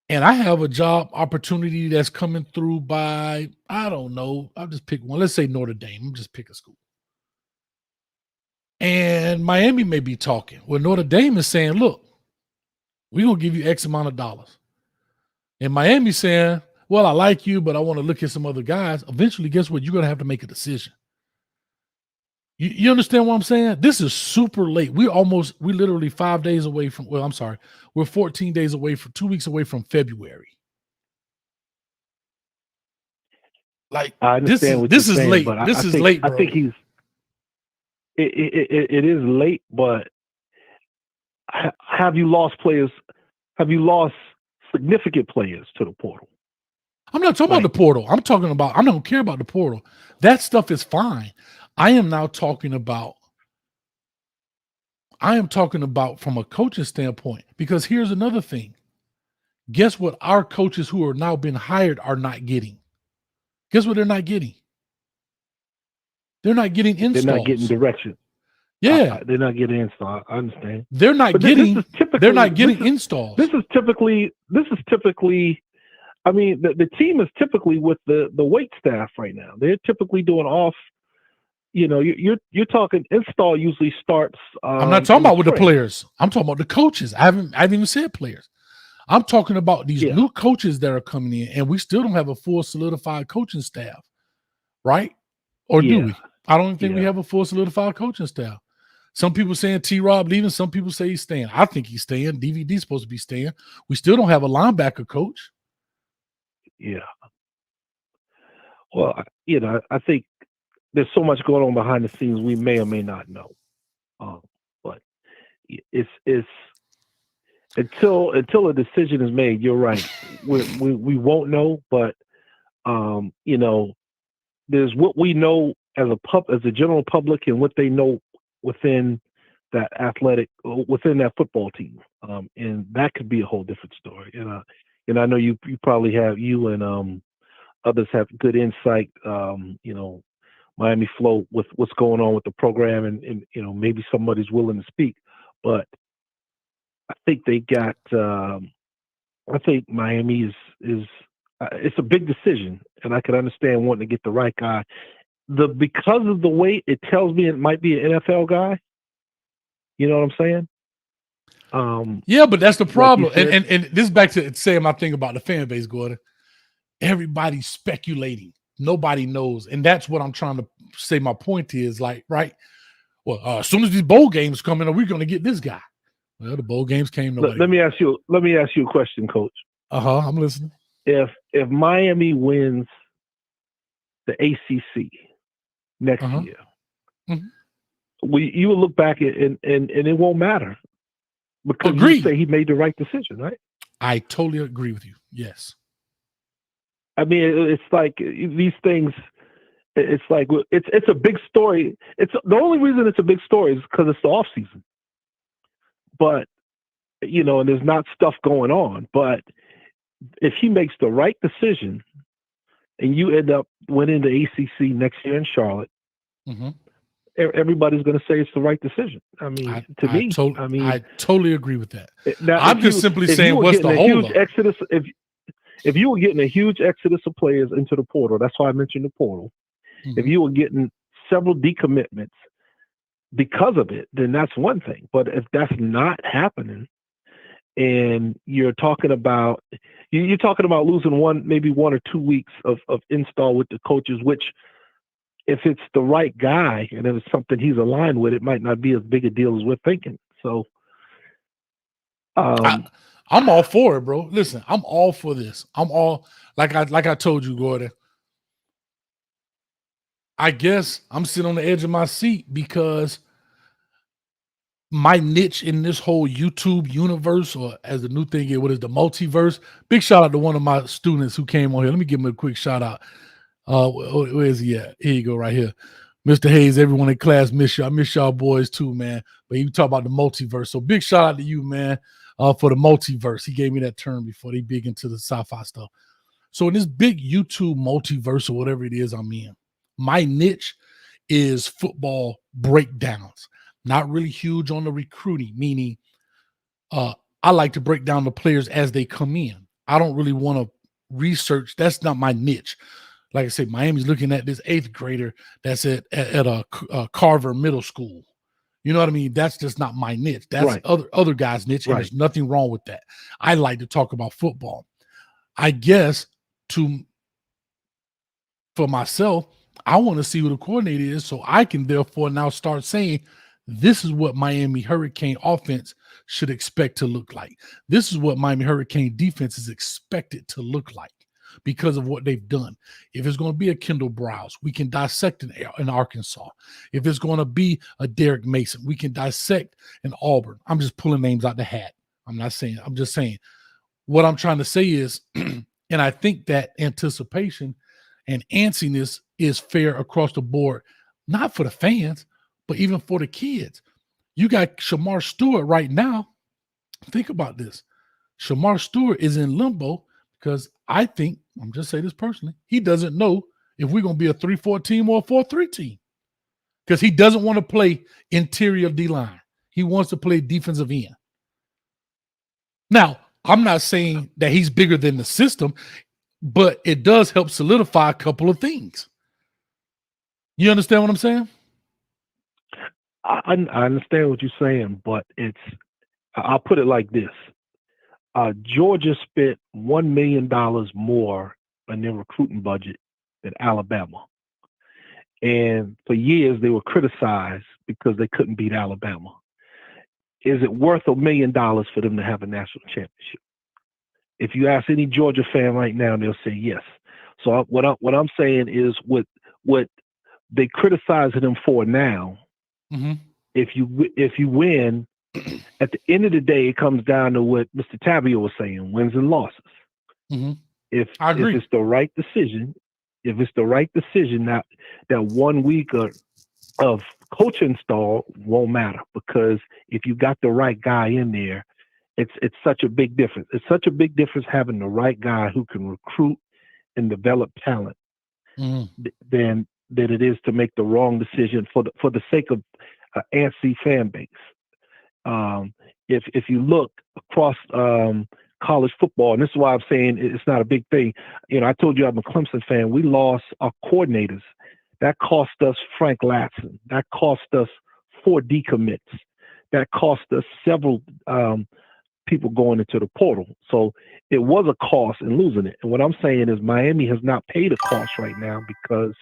And I have a job opportunity that's coming through by, I don't know, I'll just pick one. Let's say Notre Dame. I'm just pick a school. And Miami may be talking. Well, Notre Dame is saying, look, we're going to give you X amount of dollars. And Miami saying, well, I like you, but I want to look at some other guys. Eventually, guess what? You're going to have to make a decision. You understand what I'm saying? This is super late. We're literally 5 days away from, we're 14 days away from 2 weeks away from February. I understand what you're saying, is late. But this is late, bro. I think it is late, but have you lost players? Have you lost significant players to the portal? I'm not talking about the portal. I don't care about the portal. That stuff is fine. I am talking about from a coaching standpoint, because here's another thing. Guess what our coaches who are now been hired are not getting? Guess what they're not getting? They're not getting installs. They're not getting direction. Yeah. They're not getting installs. I understand. They're not getting installs. This is typically I mean, the team is typically with the wait staff right now. They're typically doing off. You're talking install usually starts. I'm not talking about with the players. I'm talking about the coaches. I haven't even said players. I'm talking about these new coaches that are coming in, and we still don't have a full solidified coaching staff, right? Or do we? I don't think we have a full solidified coaching staff. Some people saying T-Rob leaving. Some people say he's staying. I think he's staying. DVD's supposed to be staying. We still don't have a linebacker coach. Yeah. Well, I think there's so much going on behind the scenes we may or may not know. But it's until a decision is made. You're right. We won't know. But there's what we know as a general public and what they know within that football team, and that could be a whole different story. And I know you probably have, you and others have good insight. Miami Flow with what's going on with the program, and maybe somebody's willing to speak, but I think they got. I think Miami is it's a big decision, and I can understand wanting to get the right guy. Because of the weight, it tells me it might be an NFL guy. You know what I'm saying? Yeah, but that's the problem. Like and this is back to saying my thing about the fan base, Gordon. Everybody's speculating. Nobody knows. And that's what I'm trying to say. My point is like, right? Well, as soon as these bowl games come in, are we going to get this guy? Well, the bowl games came. Nobody. Let me ask you a question, Coach. I'm listening. If Miami wins the ACC next year, you will look back and it won't matter because you say he made the right decision, right? I totally agree with you. Yes. I mean, it's like these things. It's like it's a big story. It's the only reason it's a big story is because it's the off season. But and there's not stuff going on. But if he makes the right decision, and you end up winning the ACC next year in Charlotte, everybody's going to say it's the right decision. I mean, I totally agree with that. Now, I'm just simply saying, what's the hold exodus? If you were getting a huge exodus of players into the portal, that's why I mentioned the portal. If you were getting several decommitments because of it, then that's one thing. But if that's not happening, and you're talking about losing maybe 1 or 2 weeks of install with the coaches, which if it's the right guy and if it's something he's aligned with, it might not be as big a deal as we're thinking. So I'm all for it, bro. Listen, I'm all for this. I'm all like I told you, Gordon. I guess I'm sitting on the edge of my seat because my niche in this whole YouTube universe, or as the new thing is, what is the multiverse? Big shout out to one of my students who came on here. Let me give him a quick shout out. Where is he at? Here you go, right here. Mr. Hayes, everyone in class miss you. I miss y'all boys too, man. But you talk about the multiverse. So big shout out to you, man, for the multiverse. He gave me that term before. They big into the sci-fi stuff. So in this big YouTube multiverse or whatever it is I'm in, my niche is football breakdowns. Not really huge on the recruiting, meaning I like to break down the players as they come in. I don't really want to research. That's not my niche. Like I said, Miami's looking at this 8th grader that's at a Carver Middle School. You know what I mean? That's just not my niche. That's right. other guys' niche, and there's nothing wrong with that. I like to talk about football. I guess for myself, I want to see who the coordinator is so I can therefore now start saying, this is what Miami Hurricane offense should expect to look like. This is what Miami Hurricane defense is expected to look like because of what they've done. If it's going to be a Kendall Browse, we can dissect in Arkansas. If it's going to be a Derek Mason, we can dissect in Auburn. I'm just pulling names out the hat. I'm just saying. What I'm trying to say is, and I think that anticipation and antsiness is fair across the board, not for the fans, but even for the kids. You got Shamar Stewart right now. Think about this. Shamar Stewart is in limbo because I think, I'm just saying this personally, he doesn't know if we're going to be a 3-4 team or a 4-3 team because he doesn't want to play interior D-line. He wants to play defensive end. Now, I'm not saying that he's bigger than the system, but it does help solidify a couple of things. You understand what I'm saying? I understand what you're saying, but I'll put it like this. Georgia spent $1 million more on their recruiting budget than Alabama. And for years, they were criticized because they couldn't beat Alabama. Is it worth $1 million for them to have a national championship? If you ask any Georgia fan right now, they'll say yes. So what I'm saying is what they criticizing them for now. Mm-hmm. If you win, at the end of the day, it comes down to what Mr. Tabio was saying: wins and losses. Mm-hmm. If it's the right decision, that 1 week of coach install won't matter, because if you got the right guy in there, it's such a big difference. It's such a big difference having the right guy who can recruit and develop talent than it is to make the wrong decision for the sake of antsy fan base. If you look across college football, and this is why I'm saying it's not a big thing. You know, I told you I'm a Clemson fan. We lost our coordinators. That cost us Frank Latson. That cost us 4 decommits. that cost us several people going into the portal. So it was a cost in losing it. And what I'm saying is Miami has not paid a cost right now because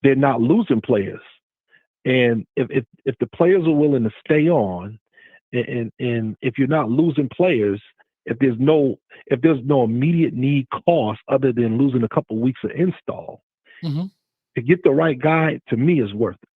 they're not losing players. And if the players are willing to stay on, and if you're not losing players, if there's no immediate need cost other than losing a couple weeks of install, to get the right guy, to me, is worth it.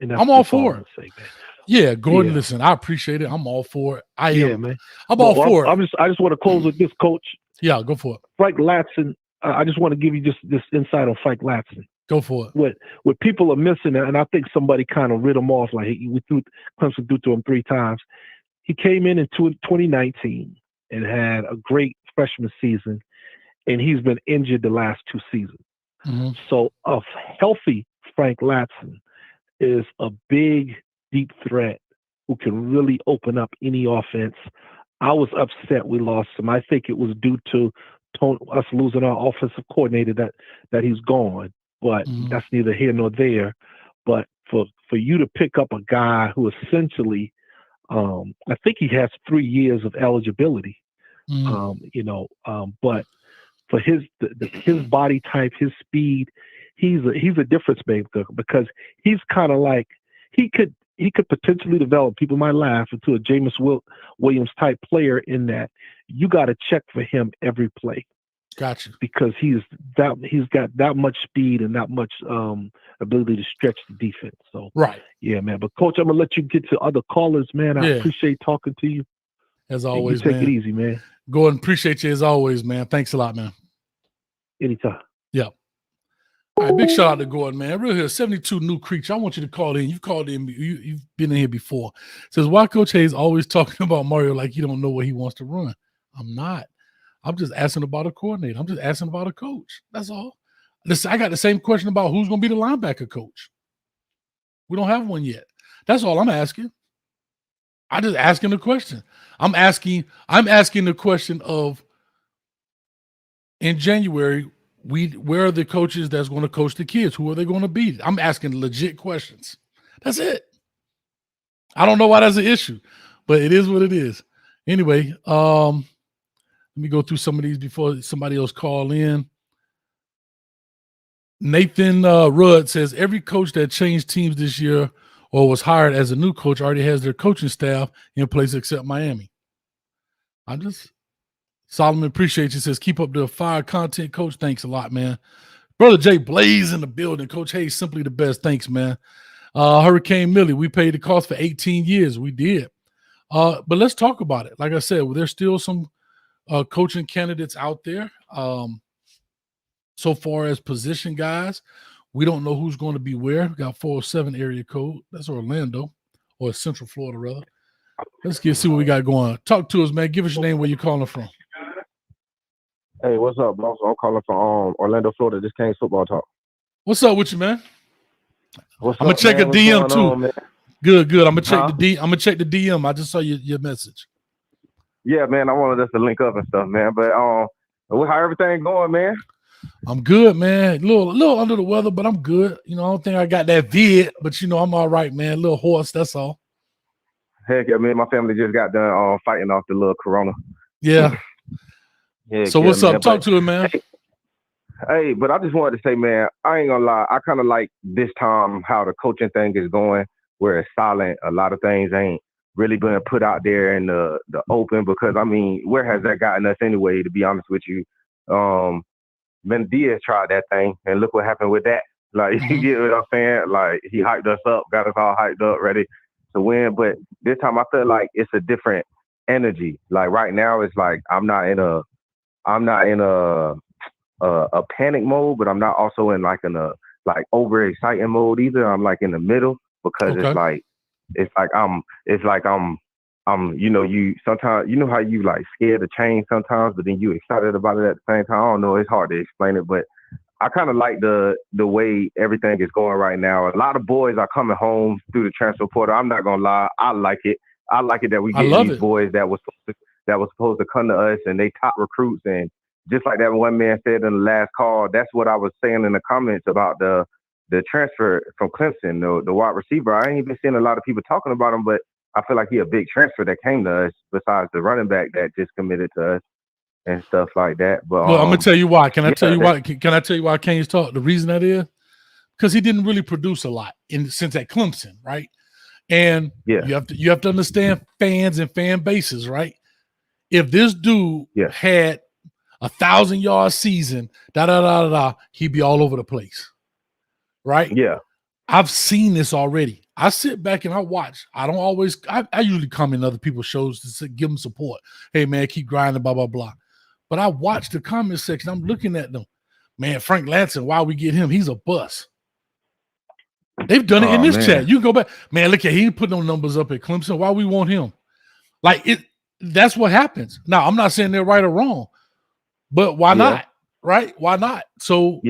And that's I'm all for it. Say, man. Yeah, Gordon, listen, I appreciate it. I'm all for it. Man. I'm all for it. I just want to close with this, Coach. Yeah, go for it. Frank Latson, I just want to give you just this insight on Frank Latson. Go for it. What people are missing, and I think somebody kind of rid him off, like Clemson threw to him 3 times. He came in 2019 and had a great freshman season, and he's been injured the last 2 seasons. So a healthy Frank Latson is a big, deep threat who can really open up any offense. I was upset we lost him. I think it was due to us losing our offensive coordinator that he's gone, but that's neither here nor there. But for you to pick up a guy who essentially, I think he has 3 years of eligibility, but for his body type, his speed, he's a difference maker because he's kind of like he could potentially develop. People might laugh into a Jameis Williams type player in that you got to check for him every play. Gotcha. Because he's got that much speed and that much ability to stretch the defense. So right, yeah, man. But Coach, I'm gonna let you get to other callers, man. I appreciate talking to you. As always, take it easy, man. Gordon, appreciate you as always, man. Thanks a lot, man. Anytime. Yeah. All right, big shout out to Gordon, man. Real here, 72 New Creature. I want you to call in. You've called in. You've been in here before. Says, why Coach Hayes always talking about Mario like you don't know what he wants to run? I'm not. I'm just asking about a coordinator. I'm just asking about a coach. That's all. I got the same question about who's going to be the linebacker coach. We don't have one yet. That's all I'm asking. I'm just asking the question. I'm asking the question of, in January, where are the coaches that's going to coach the kids? Who are they going to be? I'm asking legit questions. That's it. I don't know why that's an issue, but it is what it is. Anyway, let me go through some of these before somebody else call in. Nathan Rudd says, every coach that changed teams this year or was hired as a new coach already has their coaching staff in place except Miami. Solomon, appreciate you. Says, keep up the fire content, Coach. Thanks a lot, man. Brother Jay Blaze in the building. Coach Hayes, simply the best. Thanks, man. Hurricane Millie, we paid the cost for 18 years. We did. But let's talk about it. Like I said, there's still some coaching candidates out there. So far as position guys, we don't know who's going to be where. We got 407 area code. That's Orlando, or Central Florida, rather. Let's see what we got going. Talk to us, man. Give us your name, where you're calling from. Hey, what's up, boss? I'm calling from Orlando, Florida. This Kings football talk. What's up with you, man? I'm gonna check a DM too. Good. I'm gonna check the I'm gonna check the DM. I just saw your message. Yeah, man. I wanted us to link up and stuff, man. But how everything going, man? I'm good, man. A little under the weather, but I'm good. I don't think I got that vid, but I'm all right, man. A little hoarse, that's all. Heck yeah, man. My family just got done fighting off the little corona. Yeah. So what's up? Talk to him, man. Hey, but I just wanted to say, man, I ain't gonna lie. I kind of like this time how the coaching thing is going, where it's silent. A lot of things ain't really being put out there in the open because, I mean, where has that gotten us anyway, to be honest with you? Ben Diaz tried that thing, and look what happened with that. Like, you get what I'm saying? Like, he hyped us up, got us all hyped up, ready to win. But this time I feel like it's a different energy. Like, right now, it's like I'm not in a panic mode, but I'm not also in like over exciting mode either. I'm like in the middle because it's like I'm you sometimes how you like scared to change sometimes, but then you excited about it at the same time. I don't know, it's hard to explain it, but I kind of like the way everything is going right now. A lot of boys are coming home through the transfer portal. I'm not gonna lie, I like it. I like it that we get these boys that was supposed to come to us and they top recruits. And just like that one man said in the last call, that's what I was saying in the comments about the transfer from Clemson, the wide receiver. I ain't even seeing a lot of people talking about him, but I feel like he a big transfer that came to us besides the running back that just committed to us and stuff like that. But well, I'm gonna tell you why. Can I tell you why? Can I tell you why Kane's talk? The reason that is because he didn't really produce a lot since at Clemson, right? And you have to understand fans and fan bases, right? If this dude had 1,000-yard season, he'd be all over the place, right? Yeah. I've seen this already. I sit back and I watch. I don't always. I usually comment on other people's shows to give them support. Hey man, keep grinding, blah blah blah. But I watch the comment section. I'm looking at them. Man, Frank Lansing, why we get him? He's a bust. They've done it in this chat. You can go back. Man, look at he put no numbers up at Clemson. Why we want him? Like it. That's what happens. Now, I'm not saying they're right or wrong, but why not? Right? Why not? So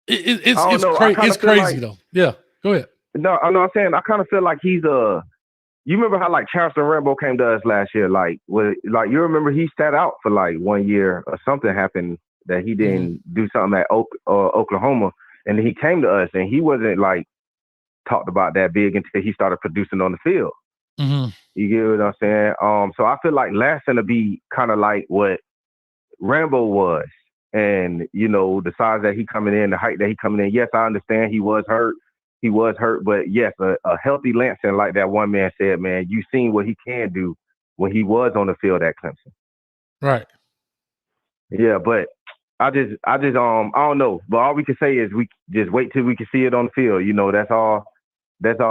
it's crazy though. Yeah, go ahead. No, I'm saying I kind of feel like he's you remember how like Charleston Rambo came to us last year? Like you remember he sat out for like 1 year or something happened that he didn't do something at Oklahoma, and he came to us and he wasn't like talked about that big until he started producing on the field. Mm-hmm. You get what I'm saying? So I feel like Lansing to be kind of like what Rambo was. And, you know, the size that he coming in, the height that he coming in. Yes, I understand he was hurt. But yes, a healthy Lansing, like that one man said, man, you seen what he can do when he was on the field at Clemson. Right. Yeah, but I don't know. But all we can say is we just wait till we can see it on the field. You know, that's all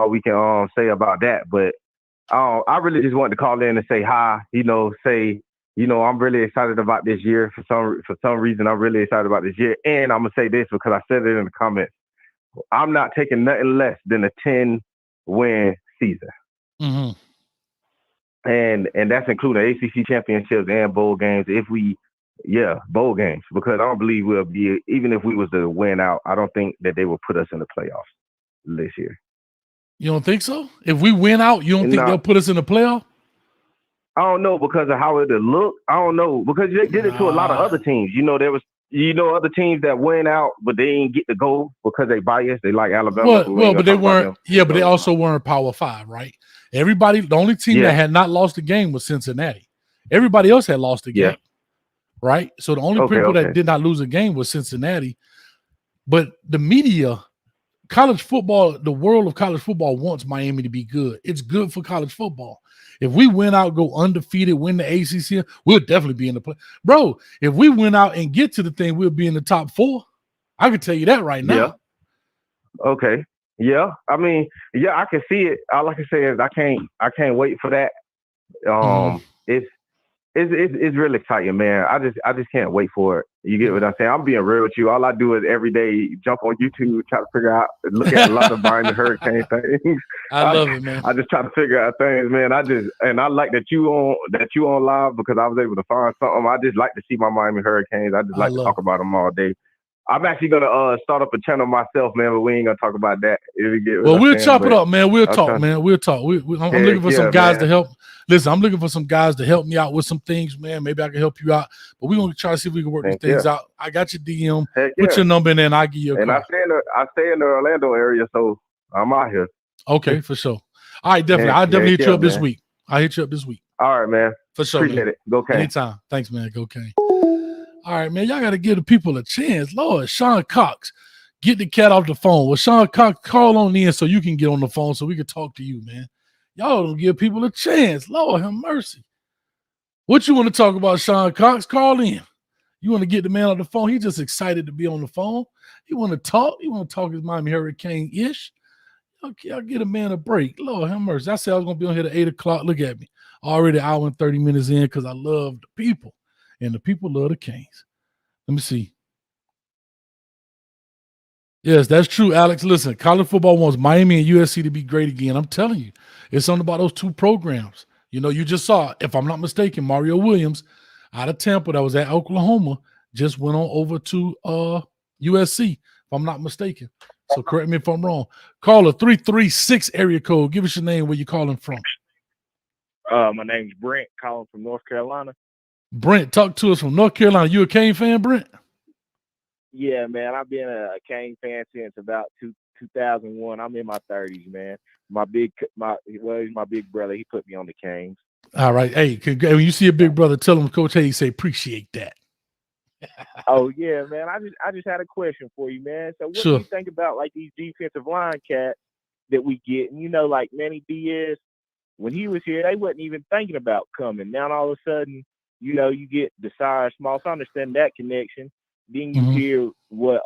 we can say about that. But I really just wanted to call in and say hi, I'm really excited about this year. For some reason, I'm really excited about this year. And I'm going to say this because I said it in the comments. I'm not taking nothing less than a 10-win season. Mm-hmm. And that's including ACC championships and bowl games. Bowl games. Because I don't believe we'll be, even if we was to win out, I don't think that they will put us in the playoffs this year. You don't think so? If we win out, you don't think they'll put us in the playoff? I don't know because of how it'll look. I don't know because they did it to a lot of other teams. You know, there was other teams that went out, but they didn't get to go because they biased. They like Alabama. Well, but they weren't. Yeah, but they also weren't Power 5, right? Everybody, the only team that had not lost a game was Cincinnati. Everybody else had lost a game, right? So the only people that did not lose a game was Cincinnati. But the media, college football, the world of college football wants Miami to be good. It's good for college football. If we win out, go undefeated, win the ACC, we'll definitely be in the play. Bro, if we win out and get to the thing, we'll be in the top 4. I can tell you that right now. Yeah. Okay. Yeah. I mean, yeah, I can see it. All I can say is I can't wait for that. It's really exciting, man. I just can't wait for it. You get what I'm saying? I'm being real with you. All I do is every day jump on YouTube, try to figure out, look at a lot of Miami Hurricane things. I love it, man. I just try to figure out things, man. I like that you on live because I was able to find something. I just like to see my Miami Hurricanes. I just like to talk about them all day. I'm actually gonna start up a channel myself, man, but we ain't gonna talk about that. We'll chop it up, man. We'll talk, man. We'll talk. I'm looking for some guys to help. Listen, I'm looking for some guys to help me out with some things, man. Maybe I can help you out, but we're gonna try to see if we can work these things out. I got your DM. Put your number in there, and I'll give you a call. And I stay in the Orlando area, so I'm out here. Okay, for sure. All right, definitely. I'll definitely hit you up this week. I'll hit you up this week. All right, man. For sure. Appreciate it. Go Kane. Anytime. Thanks, man. Go Kane. All right, man. Y'all got to give the people a chance. Lord, Sean Cox, get the cat off the phone. Well, Sean Cox, call on in so you can get on the phone so we can talk to you, man. Y'all don't give people a chance. Lord have mercy. What you want to talk about, Sean Cox? Call in. You want to get the man on the phone? He's just excited to be on the phone. He want to talk. He want to talk his Miami Hurricane-ish. Okay, I'll get a man a break. Lord have mercy. I said I was going to be on here at 8 o'clock. Look at me. Already an hour and 30 minutes in because I love the people. And the people love the Canes. Let me see. Yes, that's true, Alex. Listen, college football wants Miami and USC to be great again. I'm telling you, it's something about those two programs. You know, you just saw, if I'm not mistaken, Mario Williams out of Tampa that was at Oklahoma just went on over to USC, if I'm not mistaken. So correct me if I'm wrong. Caller 336 area code. Give us your name, where you calling from. My name's Brent, calling from North Carolina. Brent, talk to us from North Carolina. You a Cane fan, Brent? Yeah, man. I've been a Kane fan since about 2001. I'm in my 30s, man. My big brother. He put me on the Canes. All right. Hey, when you see a big brother, tell him Coach Hayes say appreciate that. Oh yeah, man. I just had a question for you, man. So what do you think about like these defensive line cats that we get? And like Manny Diaz, when he was here, they wasn't even thinking about coming. Now all of a sudden, you get the Cyrus Moss. I understand that connection. Then you hear what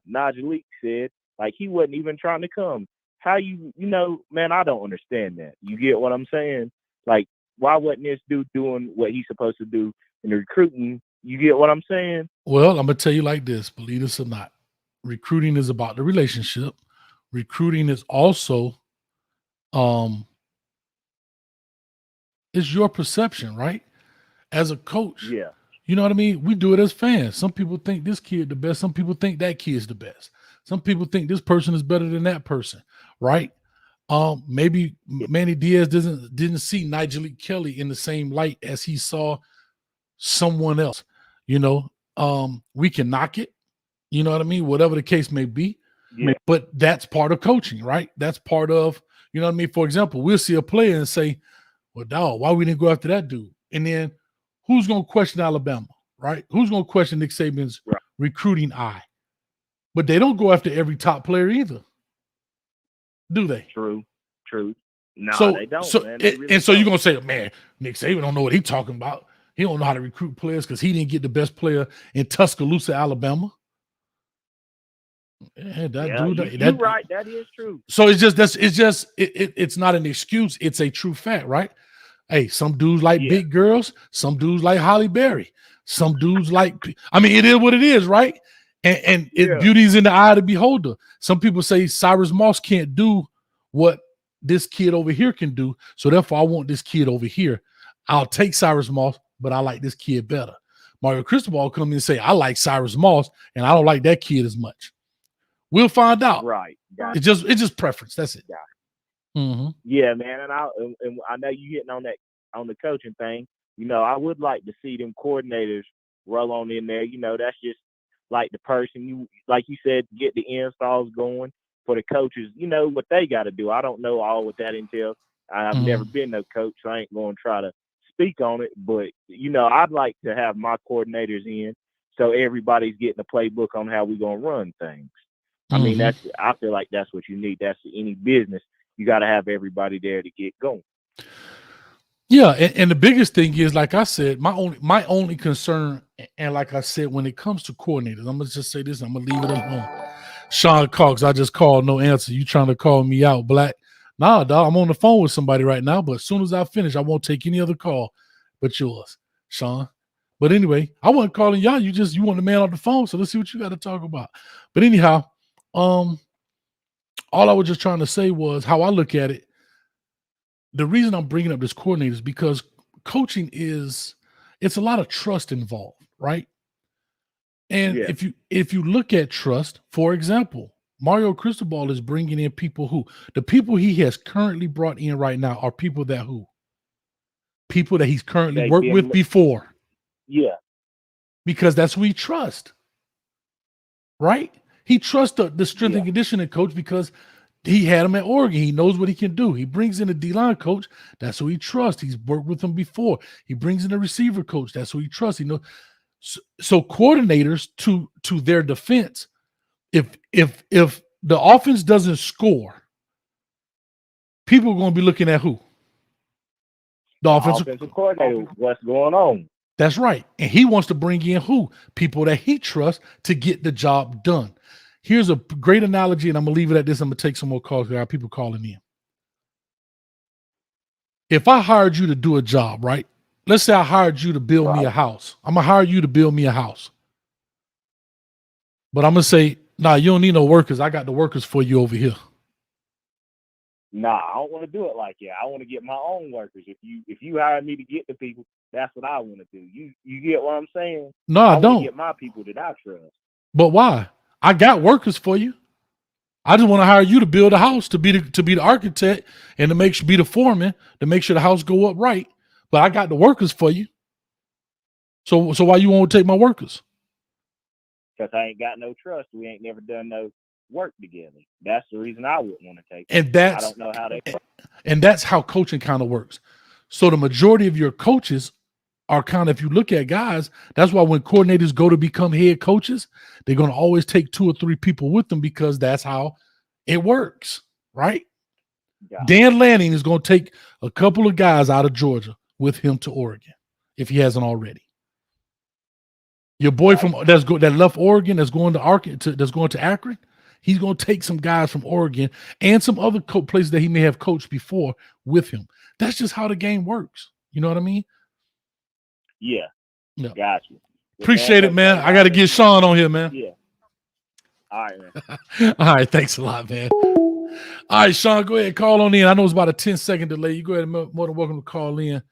Najee said, like he wasn't even trying to come. How man, I don't understand that. You get what I'm saying? Like, why wasn't this dude doing what he's supposed to do in the recruiting? You get what I'm saying? Well, I'm gonna tell you like this, believe this or not. Recruiting is about the relationship. Recruiting is also it's your perception, right? As a coach. Yeah. You know what I mean? We do it as fans. Some people think this kid the best. Some people think that kid's the best. Some people think this person is better than that person, right? Maybe Manny Diaz didn't see Nigel Kelly in the same light as he saw someone else. We can knock it. You know what I mean? Whatever the case may be. Yeah. But that's part of coaching, right? That's part of, you know what I mean? For example, we'll see a player and say, well, dog, why we didn't go after that dude? And then who's going to question Alabama, right? Who's going to question Nick Saban's recruiting eye? But they don't go after every top player either, do they? True. No, they don't. So, man. They really so you're going to say, man, Nick Saban don't know what he's talking about. He don't know how to recruit players because he didn't get the best player in Tuscaloosa, Alabama. Yeah, you're right. That is true. So it's not an excuse. It's a true fact, right? Hey, some dudes like big girls. Some dudes like Holly Berry. Some dudes like, it is what it is, right? And beauty's in the eye of the beholder. Some people say Cyrus Moss can't do what this kid over here can do. So therefore, I want this kid over here. I'll take Cyrus Moss, but I like this kid better. Mario Cristobal come in and say, I like Cyrus Moss, and I don't like that kid as much. We'll find out. Right. It's just preference. That's it. Yeah, man. And I know you hitting on that on the coaching thing. I would like to see them coordinators roll on in there. That's just like the person like you said, get the installs going for the coaches. What they got to do. I don't know all what that entails. I've never been no coach, so I ain't going to try to speak on it. But I'd like to have my coordinators in so everybody's getting a playbook on how we're gonna run things. I mean, I feel like that's what you need. That's any business. You got to have everybody there to get going. Yeah, and the biggest thing is, like I said, my only concern, and like I said, when it comes to coordinators, I'm gonna just say this. I'm gonna leave it alone. Sean Cox, I just called, no answer. You trying to call me out, Black? Nah, dog. I'm on the phone with somebody right now, but as soon as I finish, I won't take any other call but yours, Sean. But anyway, I wasn't calling y'all. You want the man on the phone, so let's see what you got to talk about. But anyhow. All I was just trying to say was how I look at it. The reason I'm bringing up this coordinator is because coaching it's a lot of trust involved, right? And if you look at trust, for example, Mario Cristobal is bringing in the people he has currently brought in right now are people that he's currently worked with before. Yeah. Because that's who he trusts, right? He trusts the strength and conditioning coach because he had him at Oregon. He knows what he can do. He brings in a D-line coach. That's who he trusts. He's worked with him before. He brings in a receiver coach. That's who he trusts. He knows. So coordinators, to their defense, if the offense doesn't score, people are going to be looking at who? The offensive coordinator. What's going on? That's right. And he wants to bring in who? People that he trusts to get the job done. Here's a great analogy, and I'm going to leave it at this. I'm going to take some more calls. There are people calling in. If I hired you to do a job, right? Let's say I hired you to build me a house. I'm going to hire you to build me a house. But I'm going to say, nah, you don't need no workers. I got the workers for you over here. Nah, I don't want to do it like that. I want to get my own workers. If you hire me to get the people, that's what I want to do. You get what I'm saying? No, I don't. Get my people that I trust. But why? I got workers for you. I just want to hire you to build a house, to be the architect, and to be the foreman, to make sure the house go up right. But I got the workers for you. So why you won't take my workers? because I ain't got no trust. We ain't never done no work together. That's the reason I wouldn't want to take it. And that's, I don't know how they work. And that's how coaching kind of works. So the majority of your coaches are kind of, if you look at guys, that's why when coordinators go to become head coaches, they're going to always take 2 or 3 people with them because that's how it works, right? Yeah. Dan Lanning is going to take a couple of guys out of Georgia with him to Oregon if he hasn't already. Your boy from that left Oregon that's going to Akron, he's going to take some guys from Oregon and some other places that he may have coached before with him. That's just how the game works. You know what I mean? Yeah. Yeah. Gotcha. Appreciate it, man. I got to get Sean on here, man. Yeah. All right, man. All right. Thanks a lot, man. All right, Sean, go ahead and call on in. I know it's about a 10-second delay. You go ahead and more than welcome to call in.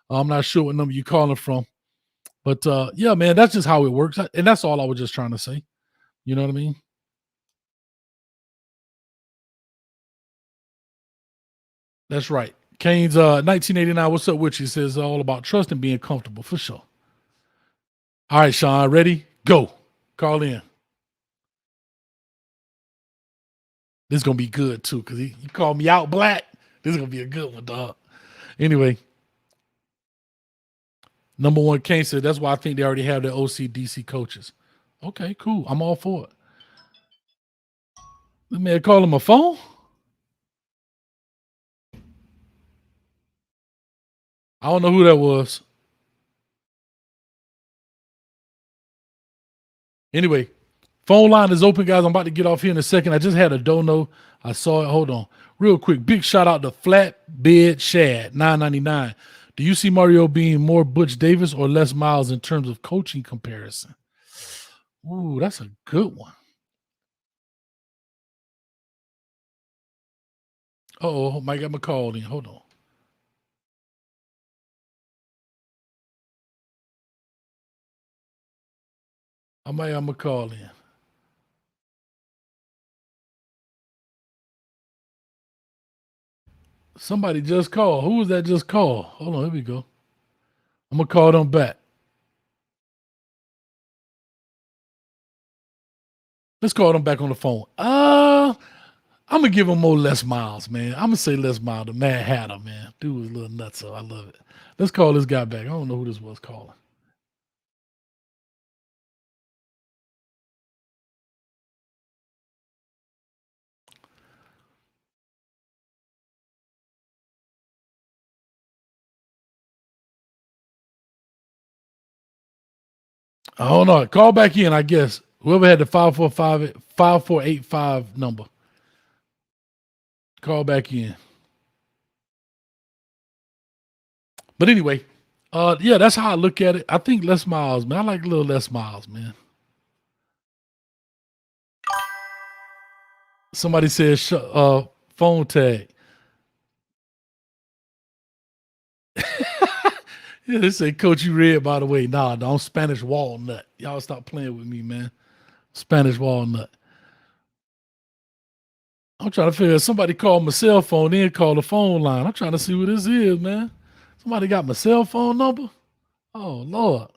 I'm not sure what number you're calling from. But, yeah, man, that's just how it works. And that's all I was just trying to say. You know what I mean? That's right. Kane's 1989. What's up, Witchy? Says all about trust and being comfortable for sure. All right, Sean, ready? Go. Call in. This is gonna be good too, because he called me out black. This is gonna be a good one, dog. Anyway, number one, Kane said that's why I think they already have their OCDC coaches. Okay, cool. I'm all for it. This man call him a phone. I don't know who that was. Anyway, phone line is open, guys. I'm about to get off here in a second. I just had a dono. I saw it. Hold on. Real quick. Big shout out to Flatbed Shad, $9.99. Do you see Mario being more Butch Davis or Les Miles in terms of coaching comparison? Ooh, that's a good one. Uh-oh, Mike got my call in. Hold on. I might have my call in. Somebody just called. Who was that just called? Hold on, here we go. I'm going to call them back. Let's call them back on the phone. I'm going to give him more Les Miles, man. I'm going to say Les Miles, the Mad Hatter, man. Dude was a little nuts, so I love it. Let's call this guy back. I don't know who this was calling. I don't know. Call back in, I guess. Whoever had the 5485 number. Call back in. But anyway, yeah, that's how I look at it. I think Les Miles, man. I like little Les Miles, man. Somebody says phone tag. Yeah, they say, Coach, you read, by the way. Nah, I'm Spanish walnut. Y'all stop playing with me, man. Spanish walnut. I'm trying to figure out, somebody called my cell phone, then call the phone line. I'm trying to see what this is, man. Somebody got my cell phone number? Oh, Lord.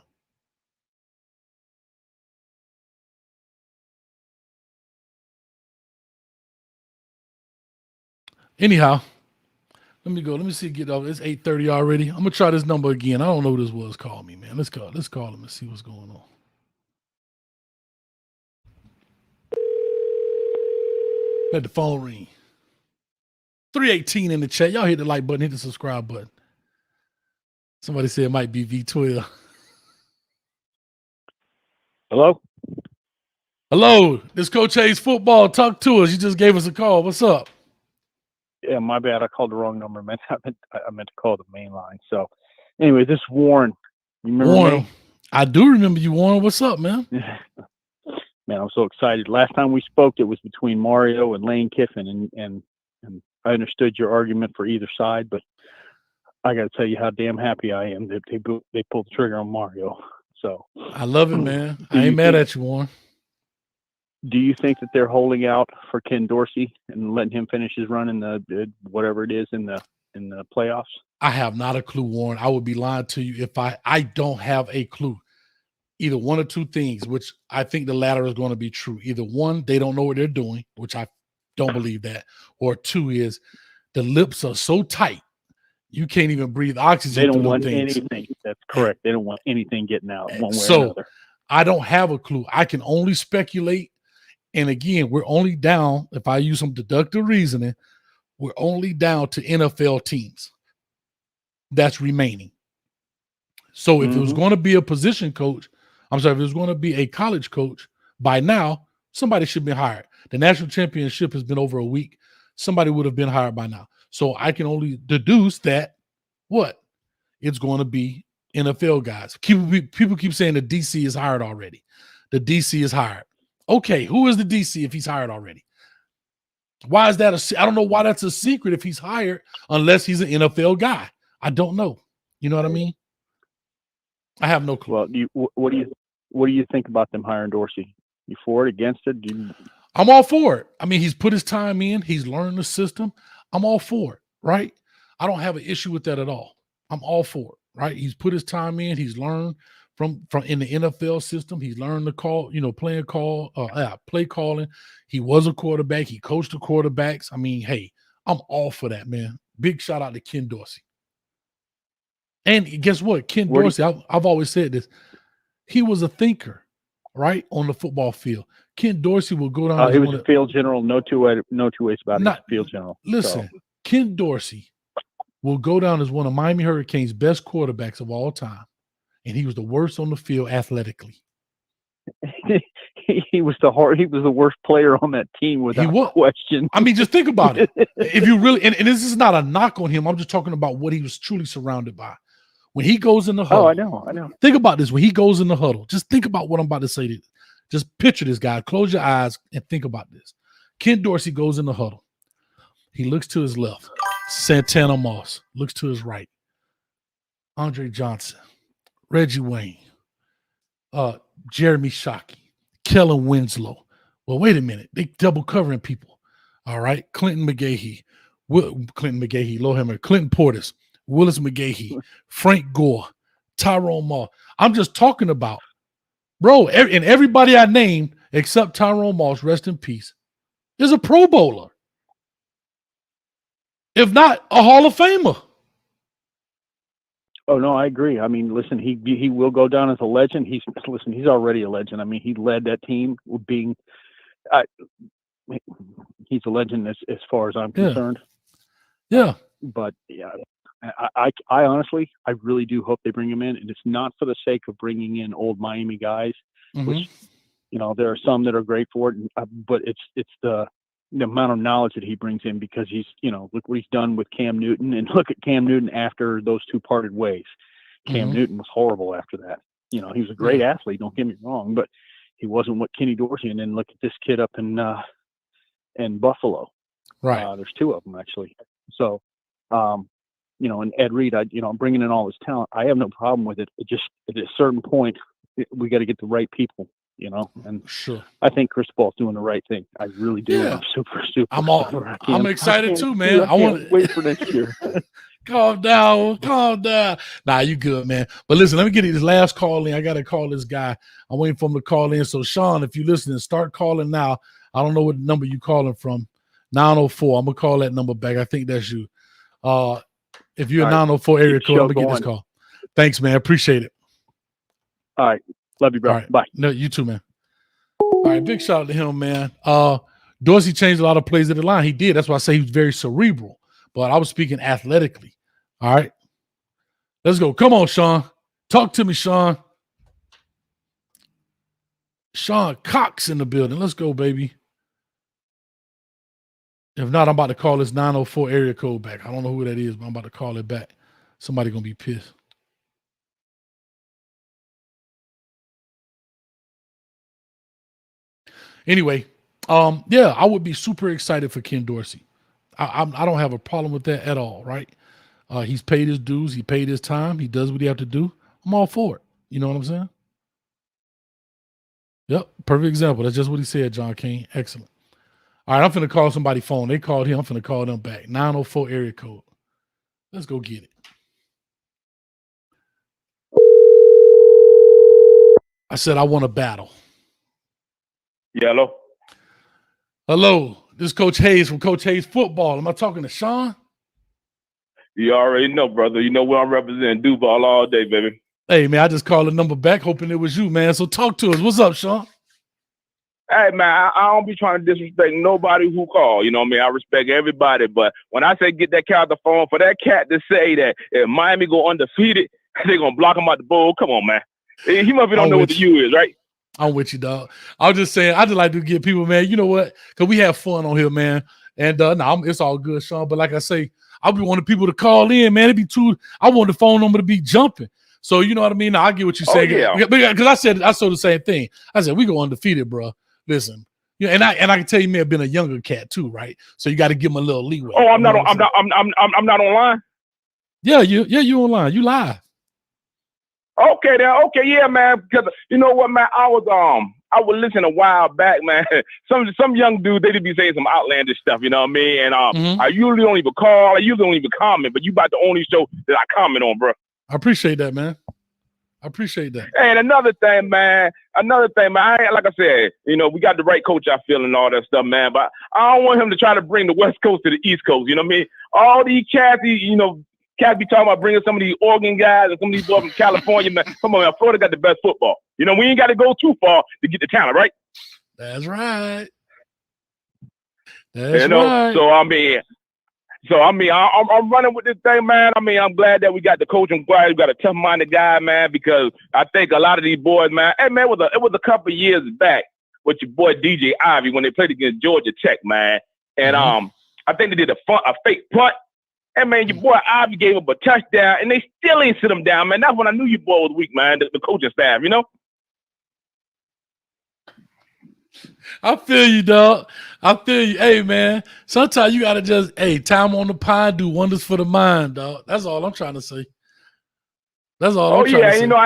Anyhow, let me go. Let me see. Get off. It's 8:30 already. I'm gonna try this number again. I don't know who this was. Call me, man. Let's call him and see what's going on. Let the phone ring. 318 in the chat. Y'all hit the like button, hit the subscribe button. Somebody said it might be V12. Hello? Hello. This Coach Hayes Football. Talk to us. You just gave us a call. What's up? Yeah, my bad. I called the wrong number. I meant to call the main line. So, anyway, this is Warren. You remember Warren? me? I do remember you, Warren. What's up, man? Man, I'm so excited. Last time we spoke, it was between Mario and Lane Kiffin, and I understood your argument for either side, but I got to tell you how damn happy I am that they pulled the trigger on Mario. So I love it, man. I ain't mad at you, Warren. Do you think that they're holding out for Ken Dorsey and letting him finish his run in the whatever it is in the playoffs? I have not a clue, Warren. I would be lying to you if I don't have a clue. either one or two things, which I think the latter is going to be true. Either one, they don't know what they're doing, which I don't believe that, or two is the lips are so tight you can't even breathe oxygen. They don't through want things. anything. That's correct. They don't want anything getting out one way or So another. I don't have a clue. I can only speculate. And again, we're only down, if I use some deductive reasoning, we're only down to NFL teams that's remaining. So if it was going to be a position coach, if it was going to be a college coach, by now, somebody should be hired. The national championship has been over a week. Somebody would have been hired by now. So I can only deduce that it's going to be NFL guys. People keep saying the DC is hired already. The DC is hired. Okay, who is the DC if he's hired already? Why is that I don't know why that's a secret if he's hired unless he's an NFL guy. I don't know. You know what I mean? I have no clue. Well, what do you think about them hiring Dorsey? You for it, against it? I'm all for it. I mean, he's put his time in. He's learned the system. I'm all for it, right? I don't have an issue with that at all. I'm all for it, right? He's put his time in. He's learned from in the NFL system. He's learned the call, play calling. He was a quarterback. He coached the quarterbacks. I mean, hey, I'm all for that, man. Big shout out to Ken Dorsey. And guess what? Ken Dorsey, I've always said this. He was a thinker, right, on the football field. Ken Dorsey will go down. He was a field general. No two ways about it. Field general. Listen, so. Ken Dorsey will go down as one of Miami Hurricanes' best quarterbacks of all time, and he was the worst on the field athletically. He was the worst player on that team without question. I mean, just think about it. If you really, and this is not a knock on him. I'm just talking about what he was truly surrounded by. When he goes in the huddle. Oh, I know. Think about this. When he goes in the huddle, just think about what I'm about to say to you. Just picture this guy. Close your eyes and think about this. Ken Dorsey goes in the huddle. He looks to his left. Santana Moss looks to his right. Andre Johnson, Reggie Wayne, Jeremy Shockey, Kellen Winslow. Well, wait a minute. They double covering people. All right. Clinton McGahee, Lowhammer, Clinton Portis, Willis McGahee, Frank Gore, Tyrone Moss. I'm just talking about, bro, and everybody I named except Tyrone Moss, rest in peace, is a Pro Bowler. If not, a Hall of Famer. Oh, no, I agree. I mean, listen, he will go down as a legend. He's already a legend. I mean, he led that team with being he's a legend as far as I'm concerned. Yeah. But yeah, I honestly, I really do hope they bring him in, and it's not for the sake of bringing in old Miami guys, which, there are some that are great for it, but it's the amount of knowledge that he brings in, because he's, look what he's done with Cam Newton, and look at Cam Newton after those two parted ways. Cam Newton was horrible after that. He was a great athlete, don't get me wrong, but he wasn't what Kenny Dorsey. And then look at this kid up in Buffalo. Right. There's two of them actually. So, and Ed Reed, I'm bringing in all his talent. I have no problem with it. It just, at a certain point, we got to get the right people, and sure. I think Chris Paul's doing the right thing. I really do. Yeah. I'm super. I'm excited too, man. I want to wait for next year. Calm down. Nah, you good, man. But listen, let me get this last call in. I got to call this guy. I'm waiting for him to call in. So, Sean, if you're listening, start calling now. I don't know what number you calling from. 904. I'm going to call that number back. I think that's you. If you're a 904 area code, I'm going to get this call. Thanks, man. Appreciate it. All right. Love you, bro. All right. Bye. No, you too, man. All right. Big shout out to him, man. Dorsey changed a lot of plays at the line. He did. That's why I say he was very cerebral. But I was speaking athletically. All right. Let's go. Come on, Sean. Talk to me, Sean. Sean Cox in the building. Let's go, baby. If not, I'm about to call this 904 area code back. I don't know who that is, but I'm about to call it back. Somebody going to be pissed. Anyway, I would be super excited for Ken Dorsey. I don't have a problem with that at all, right? He's paid his dues. He paid his time. He does what he have to do. I'm all for it. You know what I'm saying? Yep, perfect example. That's just what he said, John King. Excellent. All right, I'm finna call somebody's phone. They called him. I'm finna call them back. 904 area code. Let's go get it. I said I want a battle. Yeah, hello. Hello, this is Coach Hayes from Coach Hayes Football. Am I talking to Sean? You already know, brother. You know where I'm representing Duval all day, baby. Hey, man, I just called the number back, hoping it was you, man. So talk to us. What's up, Sean? Hey, man, I don't be trying to disrespect nobody who call. You know what I mean? I respect everybody. But when I say get that cat out the phone, for that cat to say that if Miami go undefeated, they're going to block him out the bowl, come on, man. He must be don't know what the U is, right? I'm with you, dog. I was just saying, I just like to get people, man, you know what? Because we have fun on here, man. And it's all good, Sean. But like I say, I be wanting people to call in, man. I want the phone number to be jumping. So you know what I mean? Now, I get what you're saying. Because I said the same thing. I said, we go undefeated, bro. Listen. Yeah, and I can tell you may have been a younger cat too, right? So you got to give him a little leeway. Oh, I'm not online? Yeah, you online. You live. Okay, then. Okay, yeah, man. Because you know what, man, I was listening a while back, man. Some young dude, they be saying some outlandish stuff, you know what I mean? And I usually don't even call, I usually don't even comment, but you about the only show that I comment on, bro. I appreciate that, man. I appreciate that. And another thing, man, like I said, you know, we got the right coach, I feel, and all that stuff, man. But I don't want him to try to bring the West Coast to the East Coast, you know what I mean? All these cats, cats be talking about bringing some of these Oregon guys and some of these boys from California, man. Come on, man, Florida got the best football. You know, we ain't got to go too far to get the talent, right? That's right. Right. So I mean, I'm running with this thing, man. I mean, I'm glad that we got the coach. I'm glad we got a tough-minded guy, man, because I think a lot of these boys, man. Hey, man, it was a couple of years back with your boy DJ Ivy when they played against Georgia Tech, man. And I think they did a fake punt. And man, your boy Ivy gave up a touchdown, and they still ain't sit him down, man. That's when I knew your boy was weak, man. The coaching staff, you know. I feel you, dog. I feel you. Hey, man, sometimes you got to just, time on the pine do wonders for the mind, dog. That's all I'm trying to say. That's all I'm trying to say. You know,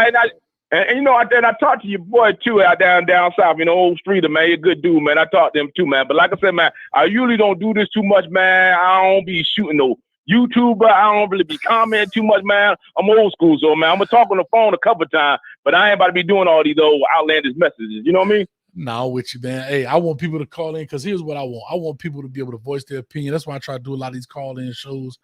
I talked to your boy, too, out down south, you know, old streeter, man. You're a good dude, man. I talked to him, too, man. But like I said, man, I usually don't do this too much, man. I don't be shooting no YouTuber. I don't really be commenting too much, man. I'm old school, so, man, I'm going to talk on the phone a couple of times, but I ain't about to be doing all these old outlandish messages. You know what I mean? No, with you, man. Hey, I want people to call in because here's what I want. I want people to be able to voice their opinion. That's why I try to do a lot of these call-in shows.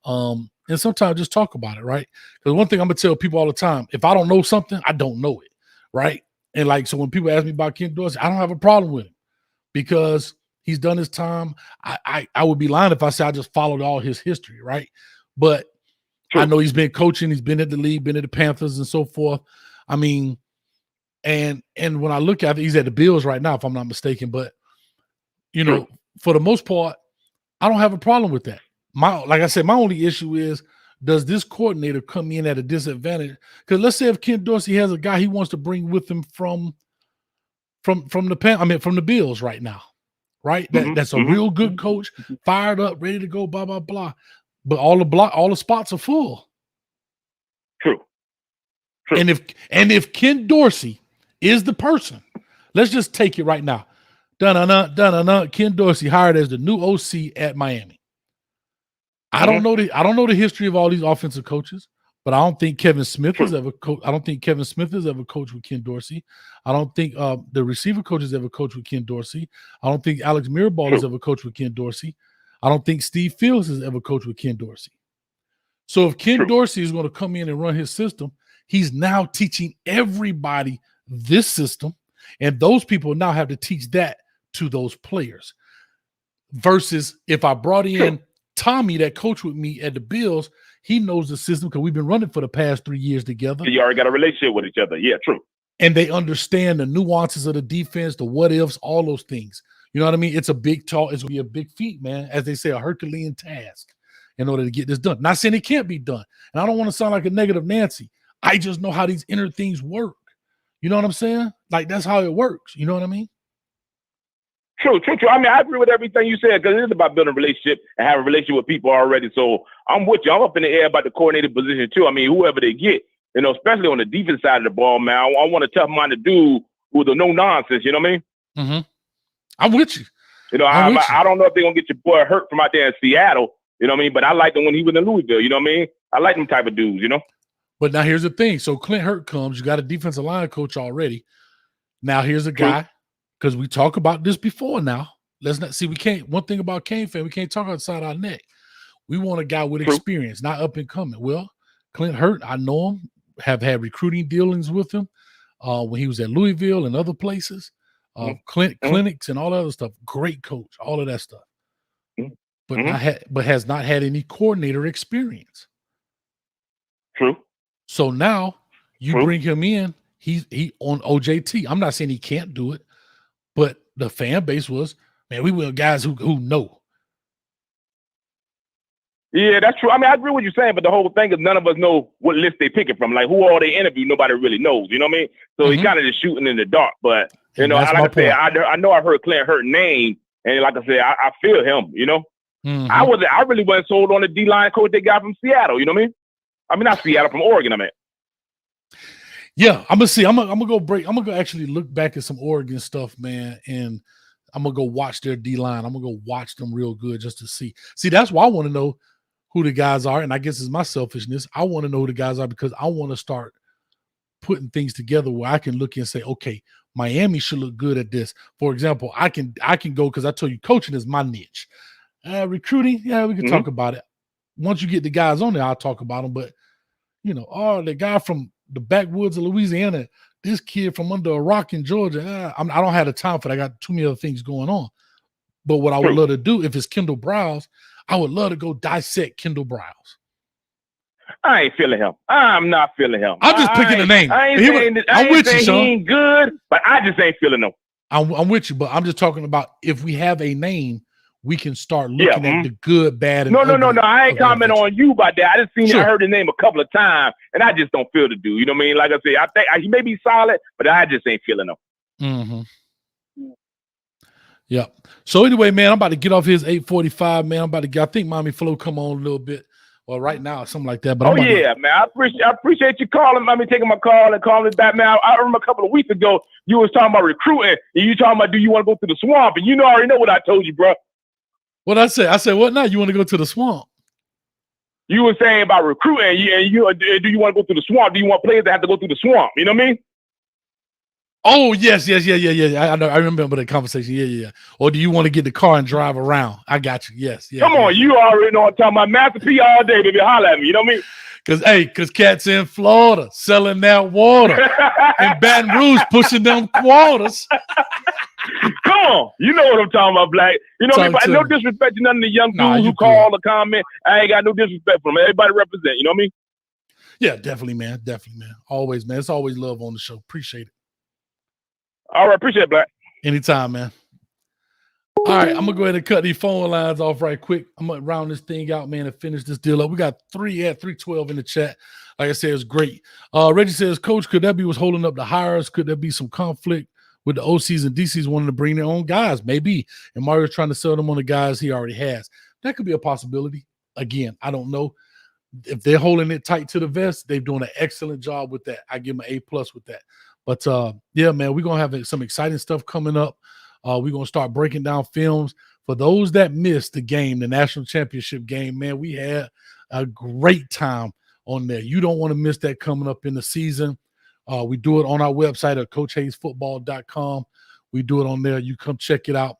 And sometimes just talk about it, right? Because one thing I'm going to tell people all the time, if I don't know something, I don't know it, right? And like, so when people ask me about Ken Dorsey, I don't have a problem with him because he's done his time. I would be lying if I said I just followed all his history, right? But I know he's been coaching. He's been at the league, been at the Panthers and so forth. I mean, and when I look at it, he's at the Bills right now, if I'm not mistaken. But, you know, for the most part, I don't have a problem with that. Like I said, my only issue is, does this coordinator come in at a disadvantage? Because let's say if Ken Dorsey has a guy he wants to bring with him from the Bills right now, right? That's a real good coach, fired up, ready to go, blah, blah, blah. But all the spots are full. True. And if Ken Dorsey is the person, let's just take it right now. Ken Dorsey hired as the new OC at Miami. I don't know the history of all these offensive coaches, but I don't think Kevin Smith has ever coached. I don't think Kevin Smith has ever coached with Ken Dorsey. I don't think the receiver coaches ever coached with Ken Dorsey. I don't think Alex Mirabal has ever coached with Ken Dorsey. I don't think Steve Fields has ever coached with Ken Dorsey. So if Ken Dorsey is going to come in and run his system, he's now teaching everybody this system, and those people now have to teach that to those players. Versus if I brought in Tommy that coached with me at the Bills, he knows the system because we've been running for the past 3 years together. You already got a relationship with each other. Yeah, true. And they understand the nuances of the defense, the what ifs, all those things. You know what I mean? It's a big talk. It's going to be a big feat, man. As they say, a Herculean task in order to get this done. Not saying it can't be done. And I don't want to sound like a negative Nancy. I just know how these inner things work. You know what I'm saying? Like, that's how it works. You know what I mean? True. I mean, I agree with everything you said because it is about building a relationship and having a relationship with people already. So I'm with you. I'm up in the air about the coordinator position too. I mean, whoever they get, you know, especially on the defense side of the ball, man, I want a tough-minded dude with a no-nonsense, you know what I mean? Mm-hmm. I'm with you. You know, I don't know if they're going to get your boy hurt from out there in Seattle, you know what I mean? But I liked him when he was in Louisville, you know what I mean? I like them type of dudes, you know? But now here's the thing. So Clint Hurt comes. You got a defensive line coach already. Now here's a guy, because we talked about this before now. Let's not see, we can't, one thing about Kane fan, we can't talk outside our neck. We want a guy with experience, not up and coming. Well, Clint Hurt, I know him, have had recruiting dealings with him when he was at Louisville and other places, clinics and all that other stuff. Great coach, all of that stuff. But but has not had any coordinator experience. True. So now you bring him in. He on OJT. I'm not saying he can't do it, but the fan base was, man, we want guys who know. Yeah, that's true. I mean, I agree with you saying, but the whole thing is none of us know what list they picking from. Like, who all they interview, nobody really knows. You know what I mean? So he kind of just shooting in the dark. But you know, like I said, I know I've heard Clint Hurt name, and like I said, I feel him. You know, I really wasn't sold on the D-line coach they got from Seattle. You know what I mean? I mean, not Seattle, from Oregon. I mean. Yeah, I'm gonna see. I'm gonna go break. I'm gonna go actually look back at some Oregon stuff, man, and I'm gonna go watch their D-line. I'm gonna go watch them real good just to see. See, that's why I want to know who the guys are, and I guess it's my selfishness. I want to know who the guys are because I want to start putting things together where I can look and say, okay, Miami should look good at this. For example, I can go, because I told you coaching is my niche. Recruiting, yeah, we can talk about it. Once you get the guys on there, I'll talk about them. But you know, the guy from the backwoods of Louisiana, this kid from under a rock in Georgia, I don't have the time for that. I got too many other things going on. But what I would love to do, if it's Kendall Browse, I would love to go dissect Kendall Browse. I ain't feeling him. I'm not feeling him. I'm just picking a name. I'm with you, Sean. He ain't good, but I just ain't feeling him. I'm with you, but I'm just talking about if we have a name, we can start looking at the good, bad, and no. I ain't commenting on you about that. I just seen I heard his name a couple of times, and I just don't feel the dude. You know what I mean? Like I said, I think he may be solid, but I just ain't feeling him. Yeah. So anyway, man, I'm about to get off his 8:45, man. I'm about to get, I think Miami Flow come on a little bit. Well, right now, something like that. But man, I appreciate you calling. I mean, taking my call and calling it back, man. I remember a couple of weeks ago, you was talking about recruiting, and you talking about, do you want to go to the swamp? And you know, I already know what I told you, bro. What I said? I said, what now? You want to go to the swamp? You were saying about recruiting, and do you want to go through the swamp? Do you want players that have to go through the swamp? You know what I mean? Oh, yes. I know. I remember the conversation. Yeah. Or do you want to get the car and drive around? I got you. Yes. Come on, you already know I'm talking about. Master P all day, baby. Holler at me. You know what I mean? Because cats in Florida selling that water and Baton Rouge pushing them quotas. Come on, you know what I'm talking about, Black. You know what I mean? No disrespect to none of the young dudes who call or comment. I ain't got no disrespect for them. Everybody represent. You know what I mean? Yeah, definitely, man. Always, man. It's always love on the show. Appreciate it. All right, appreciate it, Black. Anytime, man. All right, I'm gonna go ahead and cut these phone lines off right quick. I'm gonna round this thing out, man, and finish this deal up. We got 312 in the chat. Like I said, it's great. Reggie says, Coach, could that be what's holding up the hires? Could there be some conflict with the OCs and DCs wanting to bring their own guys? Maybe. And Mario's trying to sell them on the guys he already has. That could be a possibility. Again, I don't know. If they're holding it tight to the vest, they're doing an excellent job with that. I give them an A+ with that. But yeah, man, we're gonna have some exciting stuff coming up. We're gonna start breaking down films. For those that missed the game, the national championship game, man, we had a great time on there. You don't want to miss that coming up in the season. We do it on our website at CoachHayesFootball.com. We do it on there. You come check it out.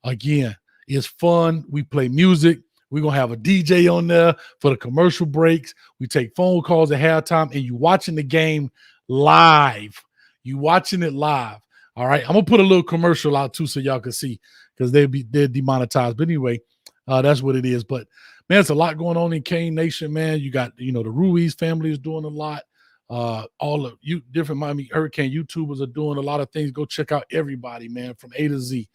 Again, it's fun. We play music. We're going to have a DJ on there for the commercial breaks. We take phone calls at halftime, and you watching the game live. You watching it live. All right. I'm going to put a little commercial out too so y'all can see, because they're demonetized. But anyway, that's what it is. But, man, it's a lot going on in Kane Nation, man. You got, the Ruiz family is doing a lot. All of you different Miami Hurricane YouTubers are doing a lot of things. Go check out everybody, man, from A to Z.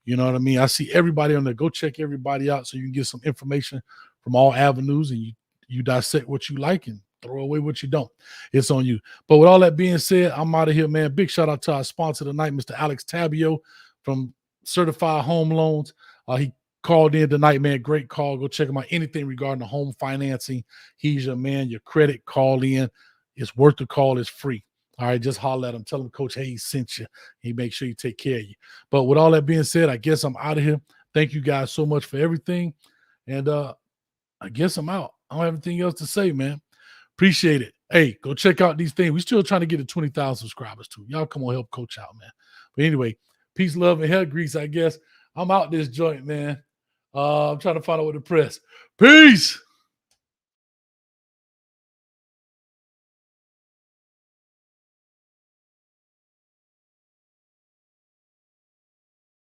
You know what I mean? I see everybody on there. Go check everybody out so you can get some information from all avenues, and you dissect what you like and throw away what you don't. It's on you. But with all that being said, I'm out of here, man. Big shout out to our sponsor tonight, Mr. Alex Tabio from Certified Home Loans. He called in tonight, man. Great call. Go check him out. Anything regarding the home financing, he's your man. Your credit, call in. It's worth the call. It's free. All right, just holler at him. Tell him Coach Hayes sent you. He make sure you take care of you. But with all that being said, I guess I'm out of here. Thank you guys so much for everything. And I guess I'm out. I don't have anything else to say, man. Appreciate it. Hey, go check out these things. We're still trying to get to 20,000 subscribers too. Y'all come on, help Coach out, man. But anyway, peace, love, and health grease, I guess. I'm out this joint, man. I'm trying to find out what to press. Peace.